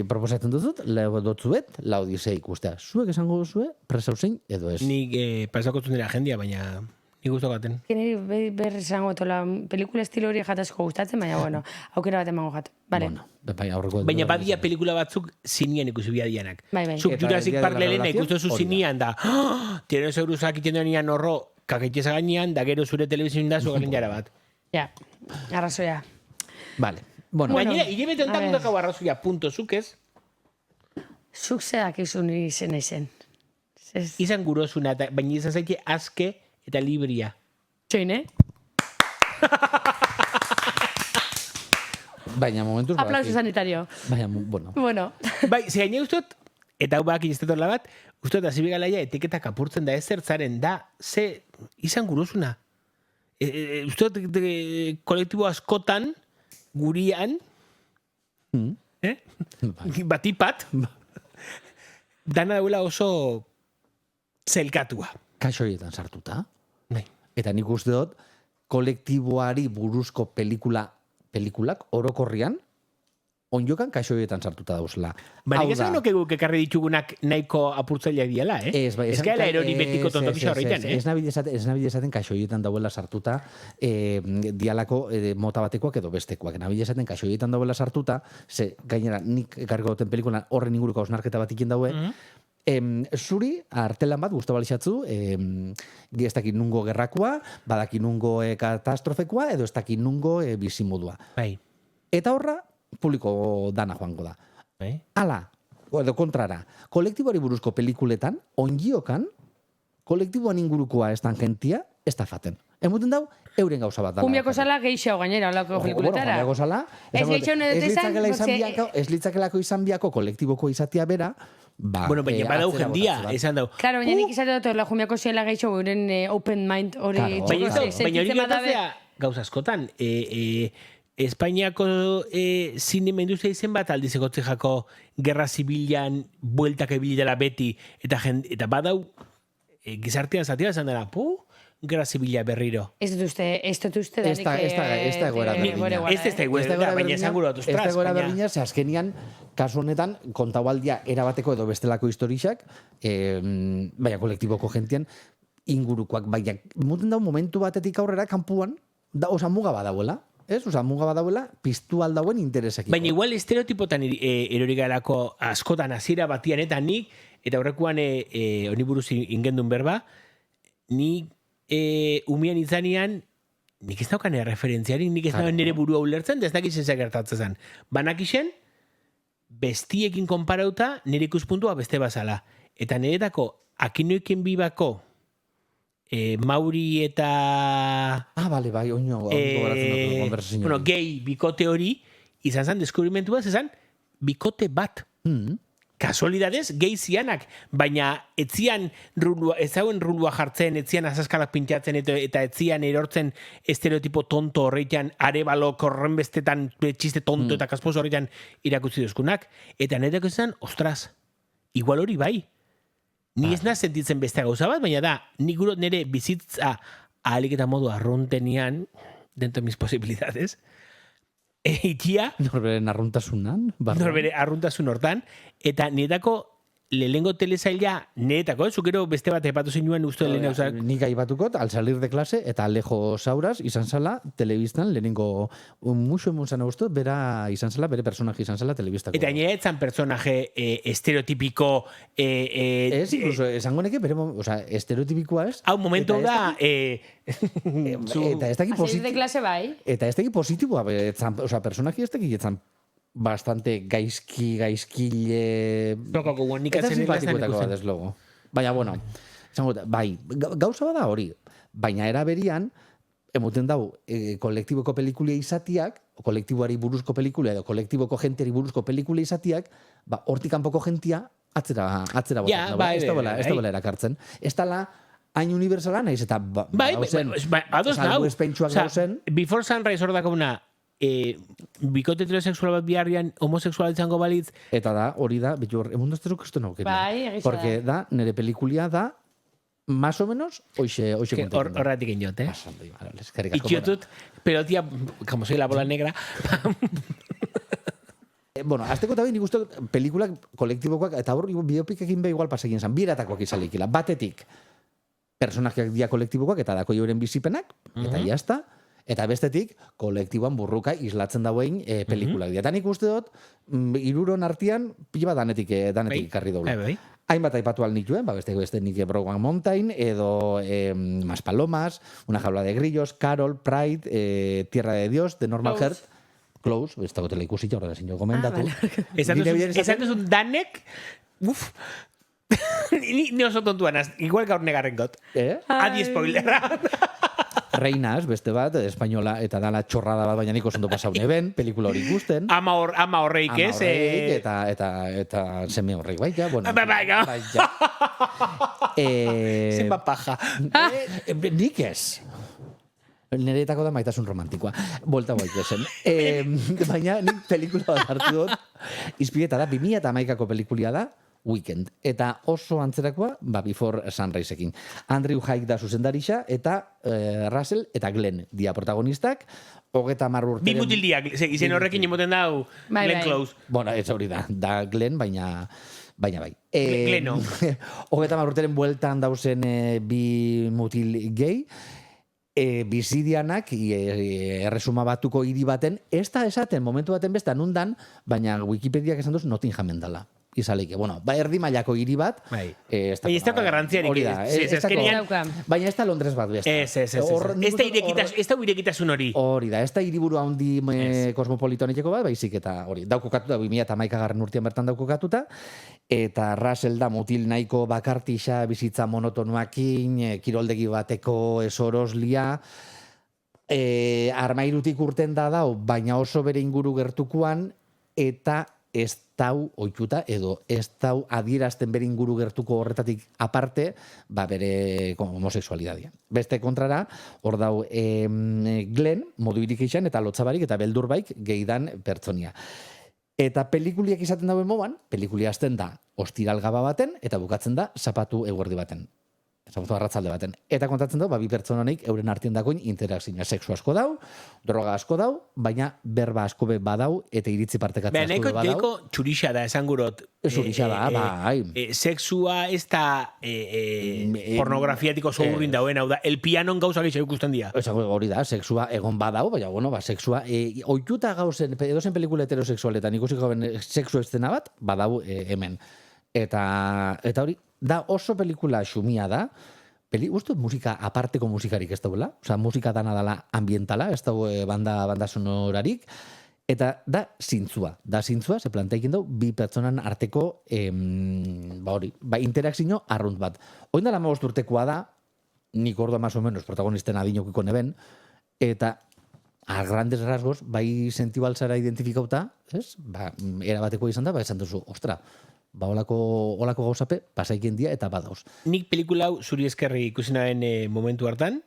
[SPEAKER 3] Proposatzen duzut, dotzuet, la odisea ikustea. Zuek esango duzue, presau zein edo ez.
[SPEAKER 1] Nik pasako nire agendia, baina nik guztoko gaten.
[SPEAKER 2] Niri berri izango tola pelikula estilo hori jatasko gustatzen, baina bueno, aukera bat emango jat. Vale.
[SPEAKER 3] Bueno, baina aurreko...
[SPEAKER 1] Baina badia pelikula batzuk zinian ikusi biadianak.
[SPEAKER 2] Bai.
[SPEAKER 1] Zuk
[SPEAKER 3] Eta
[SPEAKER 1] Jurassic
[SPEAKER 3] Día de
[SPEAKER 1] Park
[SPEAKER 3] la
[SPEAKER 1] lehena
[SPEAKER 3] Revelación,
[SPEAKER 1] ikustu zu
[SPEAKER 3] hori da.
[SPEAKER 1] zinian da. Tiranosauruzak iten denian horro, kaketxeza gainean, da gero zure telebizioen da zu galen jara bat.
[SPEAKER 2] Ja, arrazoia.
[SPEAKER 3] Vale. Bueno,
[SPEAKER 2] Bueno,
[SPEAKER 1] Gainera, hilabete
[SPEAKER 2] a
[SPEAKER 1] honetan
[SPEAKER 2] ver.
[SPEAKER 1] mundako arrazoia, punto, zuk ez?
[SPEAKER 2] Zuk zeak izun izen izen.
[SPEAKER 1] Izan gurosuna, baina izan zaite aske eta libria.
[SPEAKER 2] Txoin, eh?
[SPEAKER 3] baina momentuz...
[SPEAKER 2] Aplauso sanitario.
[SPEAKER 3] Baina, bueno.
[SPEAKER 2] Bueno,
[SPEAKER 1] Bai, ze gaine ustot, eta hau bak iztetorla bat, ustot azibigalaia etiketak apurtzen da ezer zaren da, ze izan gurosuna. Ustot kolektibo askotan, gurian, batipat, dana dauela oso zelkatua.
[SPEAKER 3] Kaixoietan sartuta.
[SPEAKER 1] Bai.
[SPEAKER 3] Eta nik uste dut, kolektiboari buruzko pelikulak orokorrian, onjokan kaixoietan sartuta dauzela.
[SPEAKER 1] Baina
[SPEAKER 3] Hau
[SPEAKER 1] esan
[SPEAKER 3] da,
[SPEAKER 1] nuke guk ekarri ditugunak nahiko apurtzaileak diela, eh?
[SPEAKER 3] Ez, bai,
[SPEAKER 1] Ez
[SPEAKER 3] esan-
[SPEAKER 1] gaela erori betiko
[SPEAKER 3] ez,
[SPEAKER 1] tontokisa horretan, eh?
[SPEAKER 3] Ez nabil esaten kaixoietan dauela sartuta dialako mota batekoak edo bestekoak. Nabil esaten kaixoietan dauela sartuta, ze gainera nik ekarriko duten pelikulan horren inguruko hausnarketa bat ikin daue, zuri artelan bat guztu balixatzu, ez dakit nungo gerrakoa, badaki nungo katastrofekoa, edo ez dakit nungo bizimodua.
[SPEAKER 1] Bai.
[SPEAKER 3] Eta horra, publiko dana joango da.
[SPEAKER 1] Bai.
[SPEAKER 3] Ala, edo kontrara, kolektiboari buruzko pelikuletan, ongiokan, kolektiboan ingurukoa ez dan gentia, ez da faten. Emuten dau, euren gauza bat dala.
[SPEAKER 2] kumbiako zala geixo gainera, olako pelikuletara.
[SPEAKER 3] Bueno, zala,
[SPEAKER 2] Ez gehiago nedote esan,
[SPEAKER 3] ez litzakelako izan biako kolektiboko izatea bera,
[SPEAKER 1] Bueno, baina badau jendia, esan dau.
[SPEAKER 2] Claro, baina nik izate dut, la jumiako ziela gaitxo, euren open mind hori.
[SPEAKER 3] Claro,
[SPEAKER 1] Baina ez da,
[SPEAKER 3] claro.
[SPEAKER 1] baina hori
[SPEAKER 2] Sentitzen badabe-
[SPEAKER 1] gertatzea gauza askotan. Espainiako zinema industria izen bat aldiz egotze jako gerra zibilan bueltak ebili dela beti, eta badau gizartean zatia esan dela, gerra zibila berriro.
[SPEAKER 2] Ez dut uste
[SPEAKER 3] Ez da egoera berdina.
[SPEAKER 1] Ez da egoera, baina esan gura
[SPEAKER 3] Ez da egoera berdina, ze azkenian, kasu honetan, kontaualdia erabateko edo bestelako historiak, baina kolektiboko gentian, ingurukoak, baina muten dau momentu batetik aurrera, kanpuan, osa muga badauela, ez? Osa muga badauela, piztu aldauen interesekiko.
[SPEAKER 1] Baina igual estereotipotan erori garako askotan hasiera batian eta nik, eta horrekuan honi buruz ingendun berba, nik umian izanean, nik ez daukan referentziari, nik ez daukan nire burua ulertzen, ez dakitzen zer gertatzen zen. Banakixen, bestiekin konparauta, nire ikuspuntua beste bazala. Eta niretako, akinoiken bibako, Mauri eta...
[SPEAKER 3] Bale, bai, oino, konversazioa.
[SPEAKER 1] Bueno, gay bikote hori, izan zen, deskubrimentu bat, izan, bikote bat. Kasualidadez, gay zianak, baina etzian rulua jartzen, etzian azaskalak pintxatzen, eta etzian erortzen estereotipo tonto horreitan, arebalo korren bestetan txiste tonto eta kasposo horreitan irakutzi duzkunak. Eta netako izan, ostras, igual hori bai. Ni ez naz sentitzen beste gauza bat, baina da, nik guro nire bizitza ahalik eta modu arruntenian, dentro de mis posibilidades, itia,
[SPEAKER 3] Norberen arruntasunan,
[SPEAKER 1] norbere arruntasun hortan, eta niretako lehengo telesaila, niretako, zukero beste bat epatu zinuen uste lehen gauzak.
[SPEAKER 3] Nik aibatukot, al salir de clase, eta Alejo Sauras izan zala, telebistan, lehenengo, muxo emunzan uste, bera izan zala, bere personaje izan zala telebistako.
[SPEAKER 1] Eta nire etzan personaje estereotipiko...
[SPEAKER 3] Ez, incluso, esango neke, bere, estereotipikoa ez.
[SPEAKER 1] Hau momentu da...
[SPEAKER 3] Eta ez daki
[SPEAKER 2] Azeir de klase bai.
[SPEAKER 3] Eta ez daki positiboa, personaje ez daki etzan bastante gaizkile...
[SPEAKER 1] Tokako guanik
[SPEAKER 3] Eta
[SPEAKER 1] atzen
[SPEAKER 3] simpatikoetako bat ez logo. Baina, bueno, esango, bai, gauza bada hori. Baina era berian, emoten dau, kolektiboko pelikulia izatiak, kolektiboari buruzko pelikula edo kolektiboko jenteari buruzko pelikula izatiak, hortik kanpoko jentia atzera botatzen.
[SPEAKER 1] Ja, bai,
[SPEAKER 3] Ez da bela erakartzen. Ez dala hain universala, nahiz eta
[SPEAKER 1] ados nau.
[SPEAKER 3] Salbuespentsuak gauzen.
[SPEAKER 1] Before Sunrise hor daukaguna, bikote heterosexual bat biharrian homosexual izango balitz.
[SPEAKER 3] Eta da, hori da, bitu hor, emundo ez dut naukena.
[SPEAKER 2] Bai, egisa
[SPEAKER 3] Porque da, nire pelikulia da, más o menos, hoxe kontatzen.
[SPEAKER 1] Horratik inot,
[SPEAKER 3] Pasando, eskerrik asko.
[SPEAKER 1] Itxiotut, pelotia, como soy la bola negra,
[SPEAKER 3] Bueno, azteko eta nik uste pelikulak kolektibokoak, eta hor biopikekin be igual pasegin zan, biratakoak izalikila. Batetik, personajeak dia kolektibokoak, eta dako joren bizipenak, eta jazta. Eta bestetik, kolektiboan burruka islatzen dauen pelikulak dira. Eta nik uste dut, iruron artian, pila bat danetik karri doula. Hainbat aipatu al nituen, beste nik Brokeback Mountain, edo Maspalomas, Una jaula de grillos, Carol, Pride, Tierra de Dios, The Normal Heart, Close, ez dago tela ikusita, horrela zinio komendatu.
[SPEAKER 1] esan duzun danek, ni oso tontuan, igual gaur negarren got. Adi spoilera.
[SPEAKER 3] Reinas, beste bat, espainola, eta dala txorrada bat, baina nik oso ondo pasau neben, pelikula hori ikusten.
[SPEAKER 1] Ama horreik, ez?
[SPEAKER 3] Eta seme horreik, bai, ja, bueno.
[SPEAKER 1] Bai, ja. Zenba paja.
[SPEAKER 3] Nik ez. Nireetako da maitasun romantikoa. Buelta zen. Baina nik pelikula bat hartu dut. Izpideta da, 2011ko pelikulia da, Weekend. Eta oso antzerakoa, Before Sunriseekin. Andrew Haig da zuzendarixa, eta Russell eta Glenn dia protagonistak. 30 urteren...
[SPEAKER 1] Bi mutildiak, izen horrekin emoten dau Glenn Close.
[SPEAKER 3] Bueno, ez hori da Glenn, baina bai.
[SPEAKER 1] Gleno.
[SPEAKER 3] 30 urteren bueltan dauzen bi mutil gay, bizidianak erresuma batuko hiri baten, ez da esaten momentu baten beste anundan, baina Wikipediak esan duz Nottingham dala. Izaleke, bueno, erdi mailako hiri bat.
[SPEAKER 1] Bai. Ez da garrantziarik.
[SPEAKER 3] Baina ez da Londres bat besta.
[SPEAKER 1] Ez da irekitasun hori.
[SPEAKER 3] Hori da, ez da hiriburu handi kosmopolitoneteko bat, baizik eta hori. Daukokatuta, 2011 urtean bertan daukokatuta, eta Russell da mutil nahiko bakartixa bizitza monotonuakin, kiroldegi bateko esoroslia, armairutik urten da dau, baina oso bere inguru gertukuan, eta ez dau ohituta edo ez dau adierazten bere inguru gertuko horretatik aparte, bere homosexualitatea. Beste kontrara, hor dau Glenn, modu irikixan eta lotzabarik eta beldurbaik gehidan pertsonia. Eta pelikuliak izaten dauen moban, pelikulia hasten da ostiral gaba baten eta bukatzen da zapatu eguerdi baten. Zapatu arratzalde baten. Eta kontatzen dau, bi pertsona honek euren artien dagoen interakzioa. Sexu asko dau, droga asko dau, baina berba asko be badau eta iritzi partekatzen asko be badau.
[SPEAKER 1] Nahiko txurixa da, esan gurot.
[SPEAKER 3] Txurixa da, bai.
[SPEAKER 1] Sexua ez da pornografiatiko zogurrin dauen, hau da, el pianon gauzak izan ikusten dira.
[SPEAKER 3] Hori da, sexua egon badau, baina, sexua, oituta gauzen, edozen pelikula heterosexualetan ikusi gauen sexu estena bat, badau hemen. Eta hori, da oso pelikula xumia da, uste musika aparteko musikarik ez daula, osea, musika dana dala ambientala, ez dago banda sonorarik, eta da zintzua, ze planteikin dau, bi pertsonan arteko, interakzio arrunt bat. Oin dala 15 urtekoa da, nik ordua más o menos protagonisten adinokiko neben, eta a grandes rasgos, bai sentibaltzara identifikauta, ez? Erabateko izan da, esan duzu, ostra, olako gauzape, pasaiken dia eta badauz.
[SPEAKER 1] Nik pelikula hau zuri eskerri ikusinaren momentu hartan,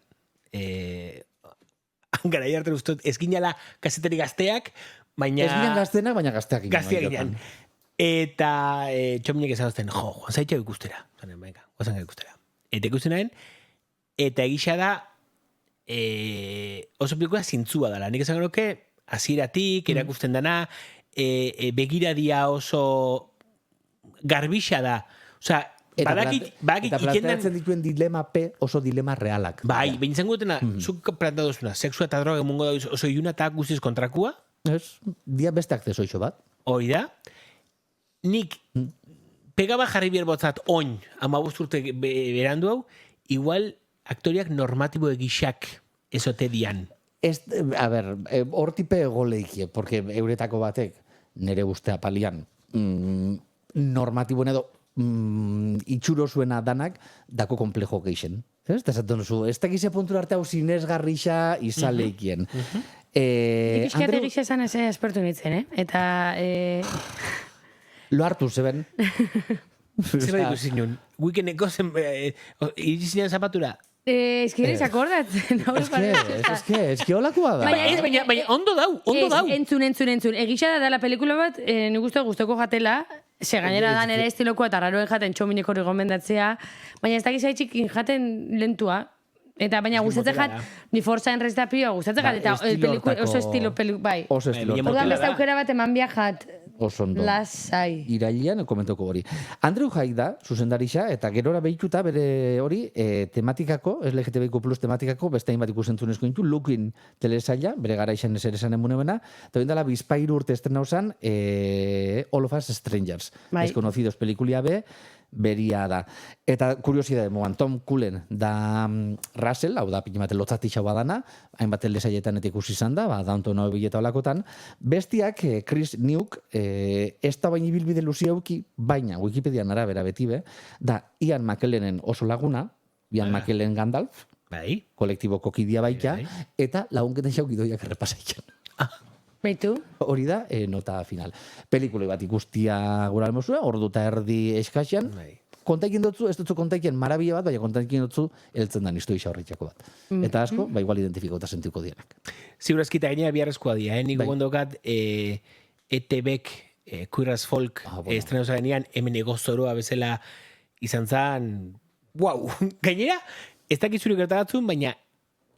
[SPEAKER 1] gara jartzen ustot, ez ginala kaseteri gazteak, baina...
[SPEAKER 3] Ez ginen gaztenak, baina gazteak ginen.
[SPEAKER 1] Gazteak ginen. Eta txominek esan duzten, Juan Zaitxau ikustera. Zanen, venga, guazan ikustera. Eta ikusinaren, eta egisa da, oso pelikula zintzua dela. Nik esan geroke, hasieratik erakusten dana, begiradia oso garbixa da. Osea, badakit
[SPEAKER 3] eta planteatzen dituen dilema oso dilema realak.
[SPEAKER 1] Bai, behin izango dutena, zuk planteadozuna, sexua eta droga emungo da oso iluna eta guztiz kontrakua.
[SPEAKER 3] Ez, dia beste akceso iso bat.
[SPEAKER 1] Hoi da. Nik pegaba jarri bierbotzat oin, 15 urte berandu hau, igual aktoriak normatibo egixak ezote dian.
[SPEAKER 3] A ber, hor tipe goleikie, porque euretako batek, nere ustea palian, normatiboen edo itxuro zuena danak dako komplejo geixen. Ez da gizia puntura arte hau sinesgarrixa izaleikien.
[SPEAKER 2] Ikuskiate gisa esan ez espertu nintzen, Eta...
[SPEAKER 3] Lo hartu, zeben.
[SPEAKER 1] Zer da ikusi nun? Weekendeko zen... Irizinean zapatura?
[SPEAKER 2] Ez que nire akordatzen.
[SPEAKER 3] Ez que holakoa da.
[SPEAKER 1] Baina ondo dau.
[SPEAKER 2] Entzun. Egisa da la pelikula bat, nik uste guztoko jatela, ze gainera da nire estilokoa eta raroen jaten txomineko hori gomendatzea, baina ez dakiz haitxik jaten lentua. Eta baina gustatzen jat, ni forza en restapioa gustatzen jat, eta oso estilo pelikula, bai.
[SPEAKER 3] Oso estilo.
[SPEAKER 2] Orduan beste aukera bat eman biajat.
[SPEAKER 3] Osondo.
[SPEAKER 2] Lasai.
[SPEAKER 3] Irailean komentoko hori. Andrew Haig da, zuzendarixa, eta gerora behituta bere hori tematikako, LGTBIQ plus tematikako, beste hainbat ikusentzunezko intu, Looking telesaila, bere gara izan ezer esan emunemena, eta bindala bizpairu urte estrena usan All of Us Strangers. Desconocidos pelikulia beria da. Eta kuriosidade moan, Tom Cullen da Russell, hau da, pinimate lotzatitxa badana, hainbat telesaietan eta ikusi izan da, Downton hau bileta olakotan, bestiak Chris Newk, ez da baini bilbide luzi auki, baina Wikipedian arabera beti da Ian McKellenen oso laguna, Ian McKellen Gandalf, kolektiboko kidea baita, eta lagunketen xaukidoiak errepasaiken.
[SPEAKER 2] Beitu?
[SPEAKER 3] Hori da, nota final. Pelikule bat ikustia gura almozua, ordu eta erdi eskaxian, kontaikin dutzu, ez dutzu kontaikin marabila bat, baina kontaikin dutzu, eltzen da nistu isa horretxako bat. Eta asko, igual identifikauta sentiko dienak.
[SPEAKER 1] Ziurazkita gainera biharrezkoa dia, nik gondokat ETB-ek Queer as Folk estreno zarenean, hemen egozoroa bezala izan zan, wow, gainera, ez dakizuri gertagatzun, baina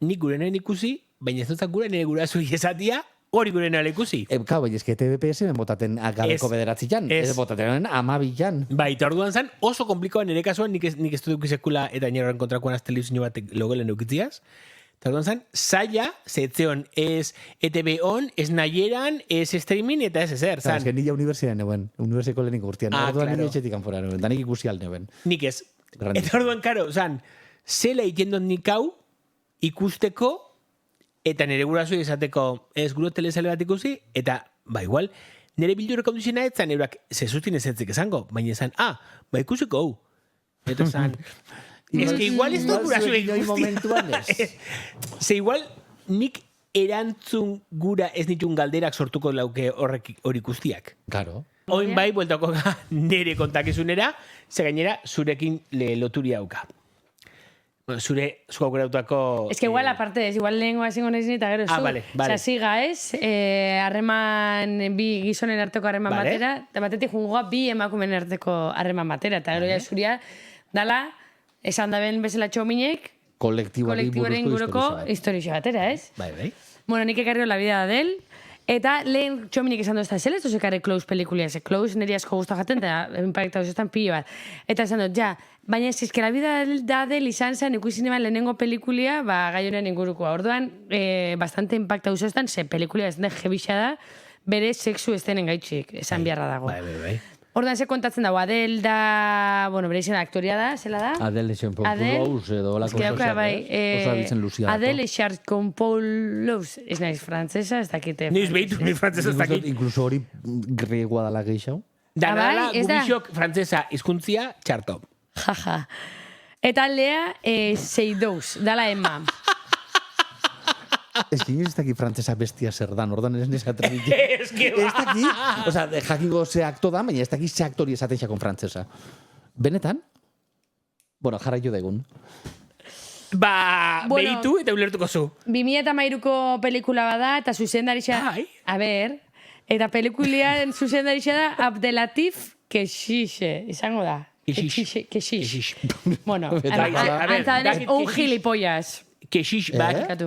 [SPEAKER 1] nik gurenen ikusi, baina ez dutzak gure gurazu esatia, hori gure nela ikusi.
[SPEAKER 3] Kau, baina eski TBPS botaten agabeko bederatzian, ez botaten amabilan.
[SPEAKER 1] Bai, eta orduan zan, oso komplikoan nire kasuan, nik ez dut sekula eta nirean kontrakoan azte telebizio batek logelen eukitziaz. Eta orduan zan, zaila, zetzeon, ez ETB on, ez nahieran, ez streaming, eta ez ezer.
[SPEAKER 3] Ez que nila universian neuen, universiako leheniko urtean. Orduan nire etxetik anfora neuen, da nik ikusi alneuen.
[SPEAKER 1] Nik ez. Eta orduan, karo, zan, zela itendon nik hau ikusteko, eta nire gurazu izateko ez guro telesale bat ikusi, eta, igual, nire bildurreko duzina etzan, eurak, zezustin ezetzik esango, baina esan, ikusiko hau. Eta esan, ez que igual ez dut gurazu ikusti. Ze igual, nik erantzun gura ez nitun galderak sortuko lauke hori ikustiak.
[SPEAKER 3] Claro.
[SPEAKER 1] Oin bai, bueltako nire kontakizunera, ze gainera zurekin loturia dauka. Bueno, zu aukerautako...
[SPEAKER 2] Es que igual, aparte, igual lehengoa ezingo nahi eta gero zu.
[SPEAKER 1] Vale, vale.
[SPEAKER 2] Osa, siga, ez? Harreman, bi gizonen arteko harreman batera, eta batetik jungoa bi emakumen arteko harreman batera. Eta gero zuria, dala, esan da ben bezala txominek,
[SPEAKER 3] kolektiboaren
[SPEAKER 2] inguruko historia batera, ez?
[SPEAKER 1] Bai.
[SPEAKER 2] Bueno, nik ekarrio La vida de Adele, eta lehen txominik esan dut, zela ez duzekare Close pelikulia, ze Close niri asko guztu jaten, eta impacta duzestan pilo bat. Eta esan dut, ja, baina ez que La vida de Adele izan zen ikusi neban lehenengo pelikulia, gai honen ingurukoa. Orduan, bastante impacta duzestan, ze pelikulia ez den jebixa da, bere sexu ez denen gaitxik, esan biharra dago.
[SPEAKER 1] Bai.
[SPEAKER 2] Orduan, ze kontatzen dago, Adele da, bueno, bere izena aktoria da, zela da?
[SPEAKER 3] Adele Exarchopoulos edo olako oso abiltzen luzia.
[SPEAKER 2] Adele Exarchopoulos, ez naiz frantzesa, ez dakite.
[SPEAKER 1] Niz behitu, ni frantzesa ez dakit.
[SPEAKER 3] Incluso hori griegoa dala gehiago.
[SPEAKER 1] Dala, gubixok frantzesa hizkuntzia txarto.
[SPEAKER 2] Jaja. Eta aldea, Seidouz, dala Emma.
[SPEAKER 3] Ez que ez daki frantzesa bestia zer dan, ordan ez nesa atrebitu.
[SPEAKER 1] Ez que ba.
[SPEAKER 3] Ez daki, oza, jakingo ze akto da, baina ez daki ze aktori esaten kon frantzesa. Benetan? Bueno, jarraio degun.
[SPEAKER 1] Bueno, behitu eta ulertuko zu.
[SPEAKER 2] 2013ko pelikula bada, eta zuzendarixa... A ber, eta pelikulian zuzendarixa da Abdelatif Keshish, izango da. Keshish. Bueno, antzadenez, un gilipollas.
[SPEAKER 1] Keshish bak.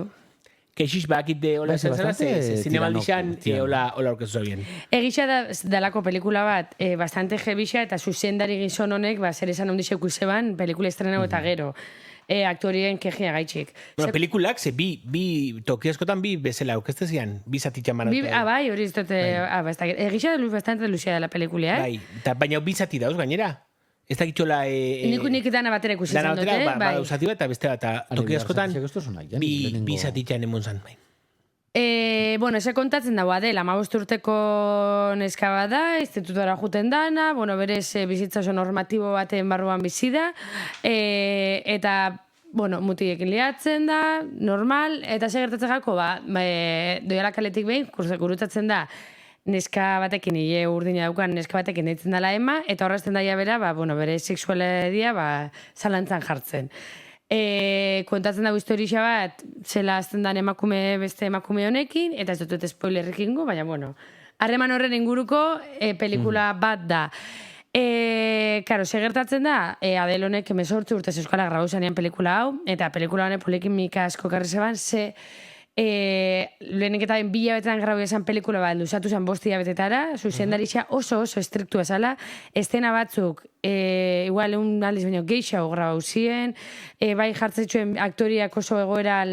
[SPEAKER 1] Kexix bakit de hola esan zara, zinemaldixan hola orkezu zabien.
[SPEAKER 2] Egisa dalako pelikula bat, bastante jebixa, eta zuzendari gizon honek, zer esan ondixe kuseban, pelikula estrenau eta gero. Aktorien kejia gaitxik.
[SPEAKER 1] Bueno, pelikulak, ze bi tokiaskotan bi bezala aurkeztezian, bi zatitxan manatu.
[SPEAKER 2] Bai, hori ez dute, egisa da bastante luzia dela pelikula,
[SPEAKER 1] Bai, baina bi zati dauz gainera. Ez da gitxola...
[SPEAKER 2] Nik dana batera ikusi zan dute, bai.
[SPEAKER 1] Dana zati bat, eta beste bat, toki askotan bi zatitxan emon zan, bai.
[SPEAKER 2] Bueno, ese kontatzen dago Adele, 15 urteko neska bat da, institutora juten dana, bueno, berez bizitza oso normatibo baten barruan bizi da, eta, bueno, mutiekin liatzen da, normal, eta segertatzen jako, doiala kaletik behin, gurutatzen da, neska batekin, hile urdina daukan, neska batekin eitzen dela Emma, eta horrezten daia bera, bere sexualedia zalantzan jartzen. Kontatzen dago historia bat, zela azten dan beste emakume honekin, eta ez dut spoilerrik ingo, baina, bueno, harreman horren inguruko pelikula bat da. Karo, segertatzen da, Adele honek 18 urtez euskala grabau zanean pelikula hau, eta pelikula honek polikin mika asko karri zeban, lehenik eta ben 2 hilabetean grabau esan pelikula bat luzatu zen 5 hilabetetara, zuzendarixa oso estriktua zala, estena batzuk igual un aldiz baino geixago grabau ziren, bai jartzen zuen aktoriak oso egoera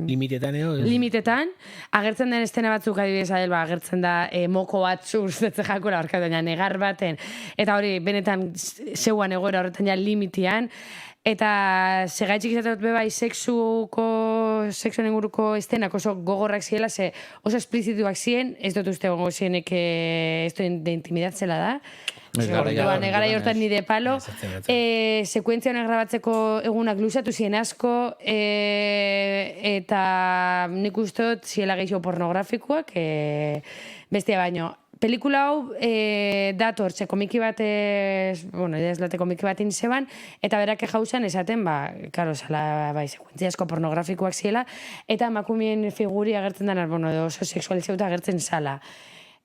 [SPEAKER 2] limitetan, agertzen den estena batzuk adibidez Adele, agertzen da moko batzu urtetzen jakura barkatu, negar baten, eta hori benetan zeuan egoera horretan ja limitian, eta segaitxik izateot bebai sexuen inguruko estenak oso gogorrak ziela, oso esplizituak ziren, ez dut uste gongo zienek esto de intimidatzela da. Negara hortan nire palo. Sekuentzia honek grabatzeko egunak luzatu ziren asko, eta nik ustot ziela gehiago pornografikoak, bestia baino. Pelikula hau dator, komiki bat, idazlate komiki bat inzeban, eta berak jauzan esaten, karo, zala, sekuentzia asko pornografikoak ziela, eta emakumeen figuri agertzen denar, oso sexualizauta agertzen zala.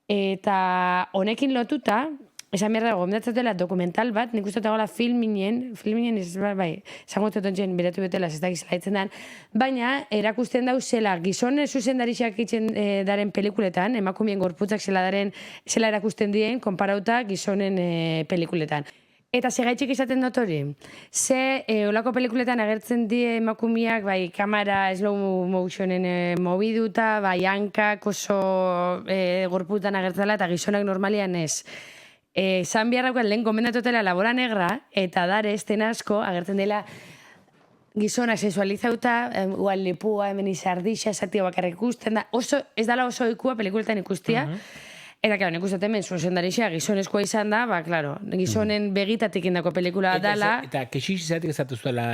[SPEAKER 2] Eta honekin lotuta, esan behar dago, gomendatzen dela dokumental bat, nik uste dagoela filminen ez, esango dut beratu betela, ez da gizela ditzen den, baina erakusten dau zela gizon zuzendarixak itzen daren pelikuletan, emakumien gorputzak zela erakusten dien, konparauta gizonen pelikuletan. Eta segaitxik izaten dut hori, olako pelikuletan agertzen die emakumiak, kamera slow motionen mobiduta, hankak oso gorputan agertzela, eta gizonak normalian ez. Zan biharraukan lehen gomendatotela Labora Negra, eta dare esten asko, agertzen dela gizona sexualizauta, igual lipua, hemen izardixa, esatio bakarrik ikusten da, ez dala oso ikua pelikuletan ikustia, Eta, claro, nik uste hemen zuzendarixa gizonezkoa izan da, ba, claro, gizonen begitatik indako pelikula dala.
[SPEAKER 1] Eta kexix izatik ezatu zuela,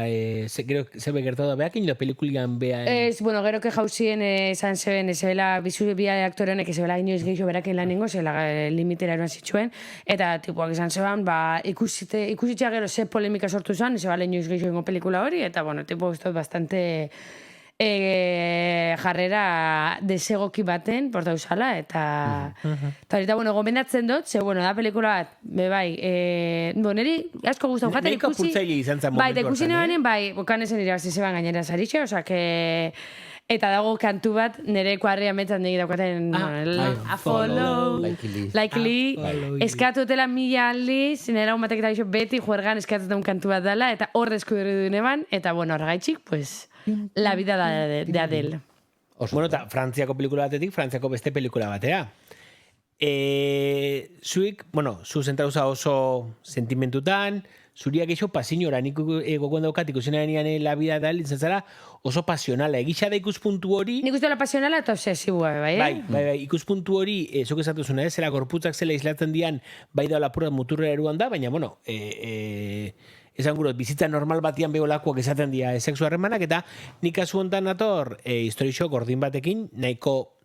[SPEAKER 1] gero zebe gertatu da behakin, lo pelikulian beha...
[SPEAKER 2] Bueno, gero que jauzien esan zeben, zebela, bizu bia aktore honek, zebela inoiz gehiago berakin lan ingo, zebela limitera eroan zituen, eta tipuak izan zeban, ba, ikusitza gero ze polemika sortu zen, zebela inoiz gehiago ingo pelikula hori, eta, bueno, tipuak uste bastante... jarrera desegoki baten, porta usala, eta horita, bueno, gomendatzen dut, ze, bueno, da pelikula bat, bai, niri asko guztau jaten
[SPEAKER 1] Neiko pultzaile izan zen momentu
[SPEAKER 2] hortan, ikusi nebanen, bai, bokanesen irabazi zeban gainera zaritxe, osak, eta dago kantu bat, nire kuarria metan degi daukaten, follow, likely, eskatutela 1000 aldiz, nire matek eta bixo beti juergan eskatuten kantu bat dela, eta hor deskubritu neban, eta, bueno, horregaitxik, pues, La vida de Adele.
[SPEAKER 1] Bueno, eta Frantziako pelikula batetik, Frantziako beste pelikula batera. Zuik, bueno, zu zentrauza oso sentimentutan, zuriak eixo pasiñora, nik gogoen daukat ikusen La vida de Adele, izan zara oso pasionala. Egisa da ikuspuntu hori...
[SPEAKER 2] Nik uste la pasionala eta obsesibua, bai,
[SPEAKER 1] Bai, ikuspuntu hori, zuk esatu zuna, zela gorputzak zela islatzen dian, bai da lapura muturra eruan da, baina, bueno, esan gurot, bizitza normal batian beholakoak esaten dira sexu harremanak, eta nik kasu honetan nator historixo gordin batekin, nahiko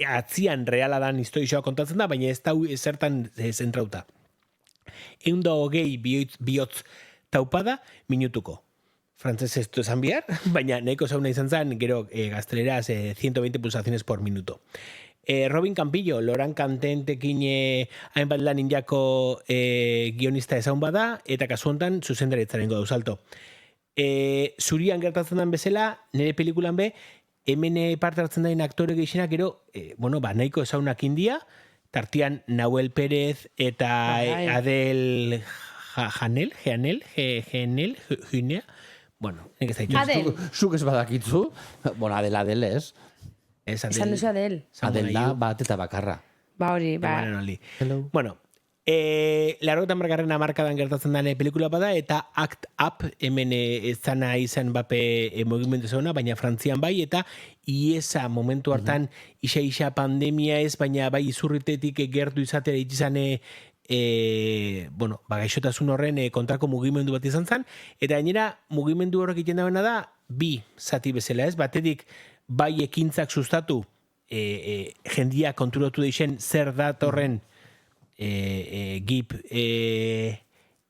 [SPEAKER 1] atzian reala dan historixoa kontatzen da, baina ez da zertan zentrauta. 120 bihotz taupada minutuko. Frantzez ez du esan bihar, baina nahiko zauna izan zen, gero gazteleraz 120 pulsaciones por minuto. Robin Campillo, Loran Kantentekin hainbat lan injako guionista ezaun bada, eta kasu honetan zuzendaretzaren godu salto. Zurian gertatzen den bezala, nire pelikulan be, hemen parte hartzen dain aktore gehienak gero, bueno, ba, nahiko ezaunak india, tartian Nahuel Pérez eta Adel Janel, bueno, nik ez da
[SPEAKER 2] Adel.
[SPEAKER 3] Zuk ez badakitzu, bueno, Adel ez.
[SPEAKER 2] Esan duzu Adel.
[SPEAKER 3] Adel da bat eta bakarra.
[SPEAKER 2] Ba hori, ba.
[SPEAKER 3] Hello.
[SPEAKER 1] Bueno, Larrogetan margarren amarkadan gertatzen dane pelikula bada, eta Act Up hemen ez zana izan bape mugimendu zauna, baina Frantzian bai, eta iesa momentu hartan isa pandemia ez, baina bai izurritetik gertu izatera itizane bueno, gaixotasun horren kontrako mugimendu bat izan zen, eta gainera mugimendu horrek egiten dagoena da, bi zati bezala ez, batetik bai ekintzak sustatu jendia konturatu deixen zer datorren gip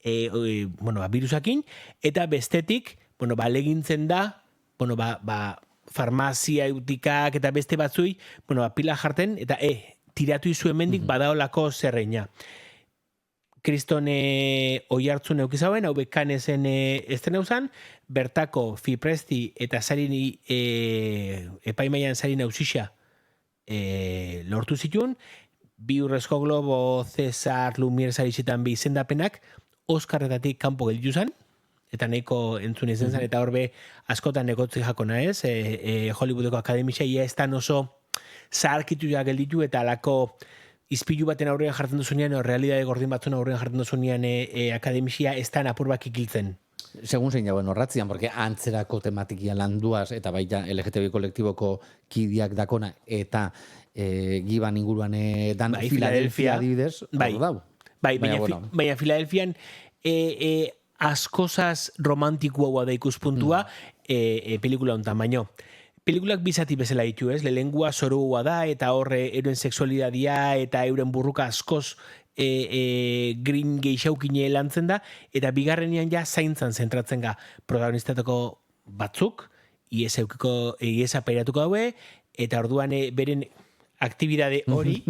[SPEAKER 1] bueno, virusakin, eta bestetik, bueno, legintzen da, bueno, farmaziautikak eta beste batzui, bueno, pila jarten, eta tiratu izu hemendik badaolako zerreina. Kriston oihartzun eukizauen, hau bekanezen estrena uzan, bertako Fipresti eta Sarini epaimaian Sarin ausixa lortu zituen, bi urrezko globo, Cesar, Lumiere saritxetan bi izendapenak, Oscarretatik kanpo gelditu zen, eta nahiko entzun izan zen, eta horbe askotan negotzi jakona ez, Hollywoodeko akademisia, ia ez tan oso zaharkitu gelditu, eta alako izpilu baten aurrean jartzen duzunean, o realidade gordin batzun aurrean jartzen duzunean akademisia ez tan apurbak ikiltzen.
[SPEAKER 3] Segun zein jauen horratzian, porque antzerako tematikia landuaz, eta baita LGTB kolektiboko kidiak dakona, eta giban inguruan dan Filadelfia adibidez, baina
[SPEAKER 1] Filadelfian askozaz romantikoa da ikuspuntua pelikula hontan baino. Pelikulak bizati bezala ditu, ez? Lehengua zorua da, eta horre euren sexualidadia, eta euren burruka askoz green geixaukine lantzen da, eta bigarrenean ja zaintzan zentratzen ga protagonistatako batzuk, iesa pairatuko daue, eta orduan beren aktibidade hori,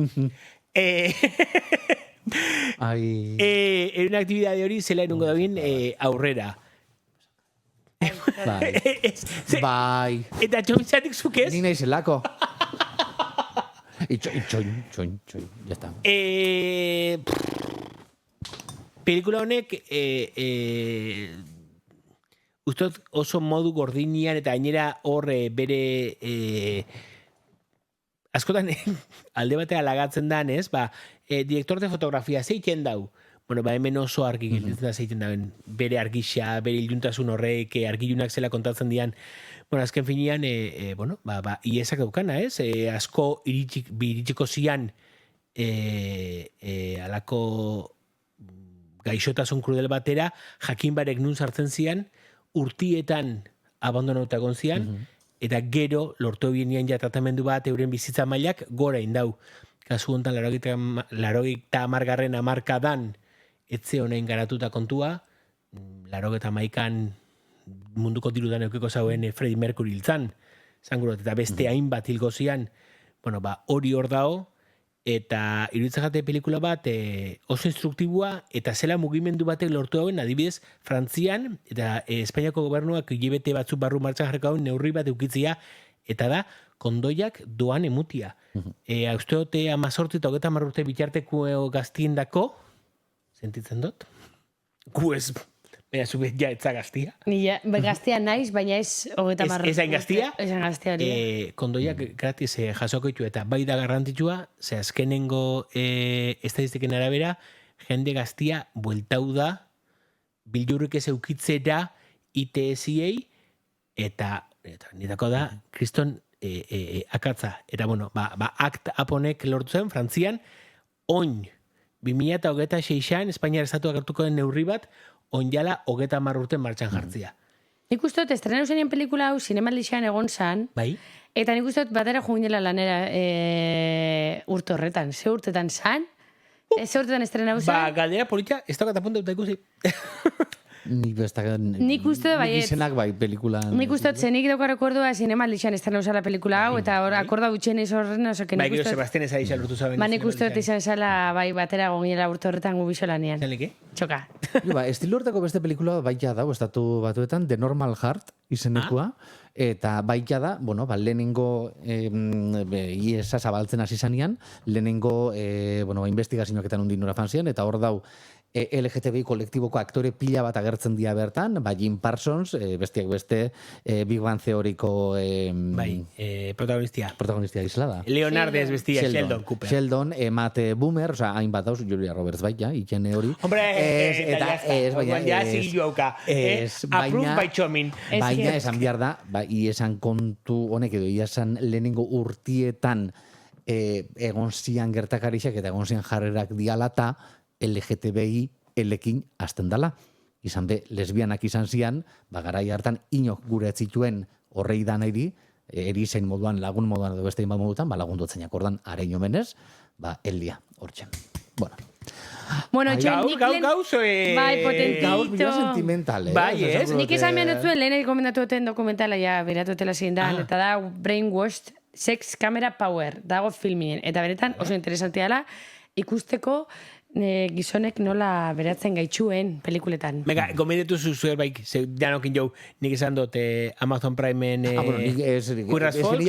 [SPEAKER 1] euren aktibidade hori zela erungo dagoen aurrera.
[SPEAKER 3] Bai.
[SPEAKER 1] Eta txomitzatik zuk ez?
[SPEAKER 3] Ni nahi zelako. Itxoin, ya está.
[SPEAKER 1] Pelikula honek ustot oso modu gordinian eta gainera hor bere askotan alde batea lagatzen dan, ez? Direktor de fotografia zeiten dau. Bueno, hemen oso argi giltzen da zeiten da, bere argixa, bere iluntasun horrek, argilunak zela kontatzen dian, bueno, azken finean, bueno, iesak daukana, ez? Asko iritsiko zian alako gaixotasun krudel batera, jakin barek nun sartzen zian, urtietan abandonauta egon zian, eta gero lortu bienian ja tratamendu bat euren bizitza mailak gora indau. Kasu honetan 80. hamarkadan etze honein garatuta kontua, 81an munduko dirudan eukiko zauen Freddie Mercury hiltzan, zangurot, eta beste hainbat hilgo zian, bueno, hori hor dao, eta iruditzen jate pelikula bat oso instruktibua, eta zela mugimendu batek lortu hauen, adibidez, Frantzian, eta Espainiako gobernuak hilabete batzuk barru martxan jarriko hauen neurri bat eukitzia, eta da, kondoiak doan emutia. Usteote 18 eta 30 urte bitarteko gaztiendako, sentitzen dut? Gu ez, baina zube ja etza gaztia.
[SPEAKER 2] Ni gaztia naiz, baina ez 30.
[SPEAKER 1] Ez hain gaztia?
[SPEAKER 2] Ez hain gaztia hori.
[SPEAKER 1] Kondoiak gratis jasoko ditu, eta bai da garrantzitsua, ze azkenengo estatistiken arabera, jende gaztia bueltau da, bildurrik ez eukitzera ITS-iei, eta nitako da, kriston akatza. Eta bueno, Act Aponek lortu zen, Frantzian, oin, 2026an, Espainiar estatuak hartuko den neurri bat, onjala 30 urten martxan jartzia.
[SPEAKER 2] Nik uste dut, estrenatu zenien pelikula hau Zinemaldixean egon zan,
[SPEAKER 1] Bai?
[SPEAKER 2] eta nik uste dut batera juginela lanera urte horretan. Ze urtetan zan? Ze urtetan estrenatu zan?
[SPEAKER 1] Galdera polita, ez daukat apunta dut ikusi.
[SPEAKER 3] Nik
[SPEAKER 2] uste dut baiet.
[SPEAKER 3] Izenak bai pelikula.
[SPEAKER 2] Nik uste dut zenik dauka rekordua Zinemaldixean estrenatu zala pelikula hau, eta hor akorda gutxen ez horren, oso que
[SPEAKER 1] Bai,
[SPEAKER 2] nik
[SPEAKER 1] gero
[SPEAKER 2] uste dut...
[SPEAKER 1] Sebastián Ezaisa lortu zaben.
[SPEAKER 2] Nik uste dut izan zala bai batera goginela urte horretan gubizo lanian.
[SPEAKER 1] Zaleke?
[SPEAKER 2] Txoka.
[SPEAKER 3] Estilo hortako beste pelikula baita da, estatu batuetan, The Normal Heart izenekua, eta baita da, bueno, lehenengo IESA zabaltzen hasi zanean, lehenengo investigazioaketan undin nora fanzian, eta hor dau LGTBI kolektiboko aktore pila bat agertzen dira bertan, Jim Parsons, bestiak beste, Big Bang Theoriko protagonistia isla da.
[SPEAKER 1] Leonardo ez bestia, Sheldon Cooper.
[SPEAKER 3] Sheldon, Matt Boomer, oza, hainbat dauz, Julia Roberts baita, ikene hori.
[SPEAKER 1] Hombre, eta ja zigillo hauka. Approved by Chomin.
[SPEAKER 3] Baina esan behar da, iesan kontu honek edo, iesan lehenengo urtietan egon zian gertakarixak eta egon zian jarrerak dialata, LGTBI elekin hasten dala. Izan be, lesbianak izan zian, garai hartan inok gure etzituen horrei da nahi erizain moduan, lagun moduan edo beste inbat modutan, lagundotzeinak ordan arein omenez, Elia, hortxe.
[SPEAKER 2] Bueno,
[SPEAKER 1] gauzo,
[SPEAKER 2] bai, potentito.
[SPEAKER 3] Gaur bila sentimental,
[SPEAKER 1] Bai, ez?
[SPEAKER 2] Nik esan behar dutzuen, lehen gomendatu duten dokumentala, ja, beratu dutela zindan, eta da Brainwashed Sex Camera Power, dago filmien, eta beretan oso interesantia dela, ikusteko gizonek nola beratzen gaitxuen pelikuletan.
[SPEAKER 1] Venga, gomendetu zuzuer baik, janokin jau, nik esan dut Amazon Primeen
[SPEAKER 3] Curras Folk.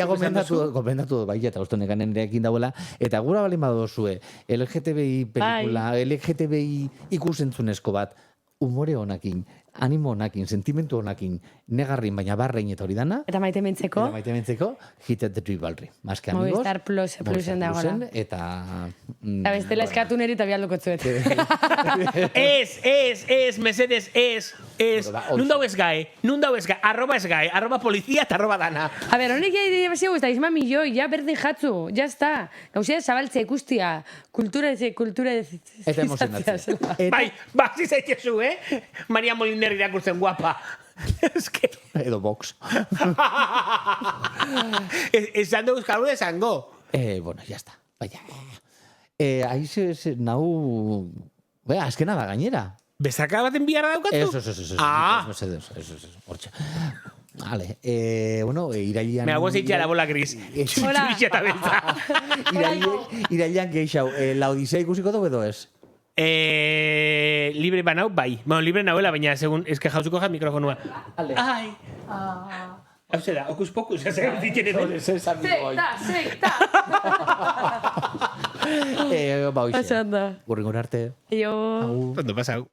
[SPEAKER 3] Gomendatu bai, eta uste nekanen erekin dauela, eta gura balin badozue, LGTBI pelikula, LGTBI ikusentzunezko bat, umore honakin, animo honakin, sentimentu honakin, negarrin, baina barrein eta hori dana.
[SPEAKER 2] Eta maite mentzeko.
[SPEAKER 3] Hit at the Rivalry. Maske amigos.
[SPEAKER 2] Movistar Plusen dagoela.
[SPEAKER 3] Eta
[SPEAKER 2] bestela eskatu neri eta bialduko zuet.
[SPEAKER 1] Ez, mesedes, ez. Nun dau ez gai, arroba polizia eta arroba dana.
[SPEAKER 2] A ber, honek ja bezio guzta, izma milioi, ja berdin jatzu, ja está. Gauzia zabaltzea ikustia, kultura
[SPEAKER 3] eta emozionatzea.
[SPEAKER 1] Bai, zizaitezu, Maria Moliner irakurtzen guapa.
[SPEAKER 3] Edo Vox.
[SPEAKER 1] Esan dugu euskal de zango.
[SPEAKER 3] Bueno, ya está. Vaya. Aiz, nau... azkena da gainera.
[SPEAKER 1] Bezaka baten biharra daukatu?
[SPEAKER 3] Eso. Hortxe. Vale. Irailean...
[SPEAKER 1] Me hago zeitzea la bola gris.
[SPEAKER 2] Hola.
[SPEAKER 3] Irailean geixau. La Odisea ikusiko dugu edo ez?
[SPEAKER 1] Libre banau, bai. Bueno, libre nauela, baina segun, eske jauzuko ja mikrofonua. Ai. Hau zera, okus pokus, ya segun ditene dole.
[SPEAKER 2] Sekta.
[SPEAKER 3] Ba, hoxe. Gurringor arte.
[SPEAKER 2] Jo.
[SPEAKER 1] Ondo pasau.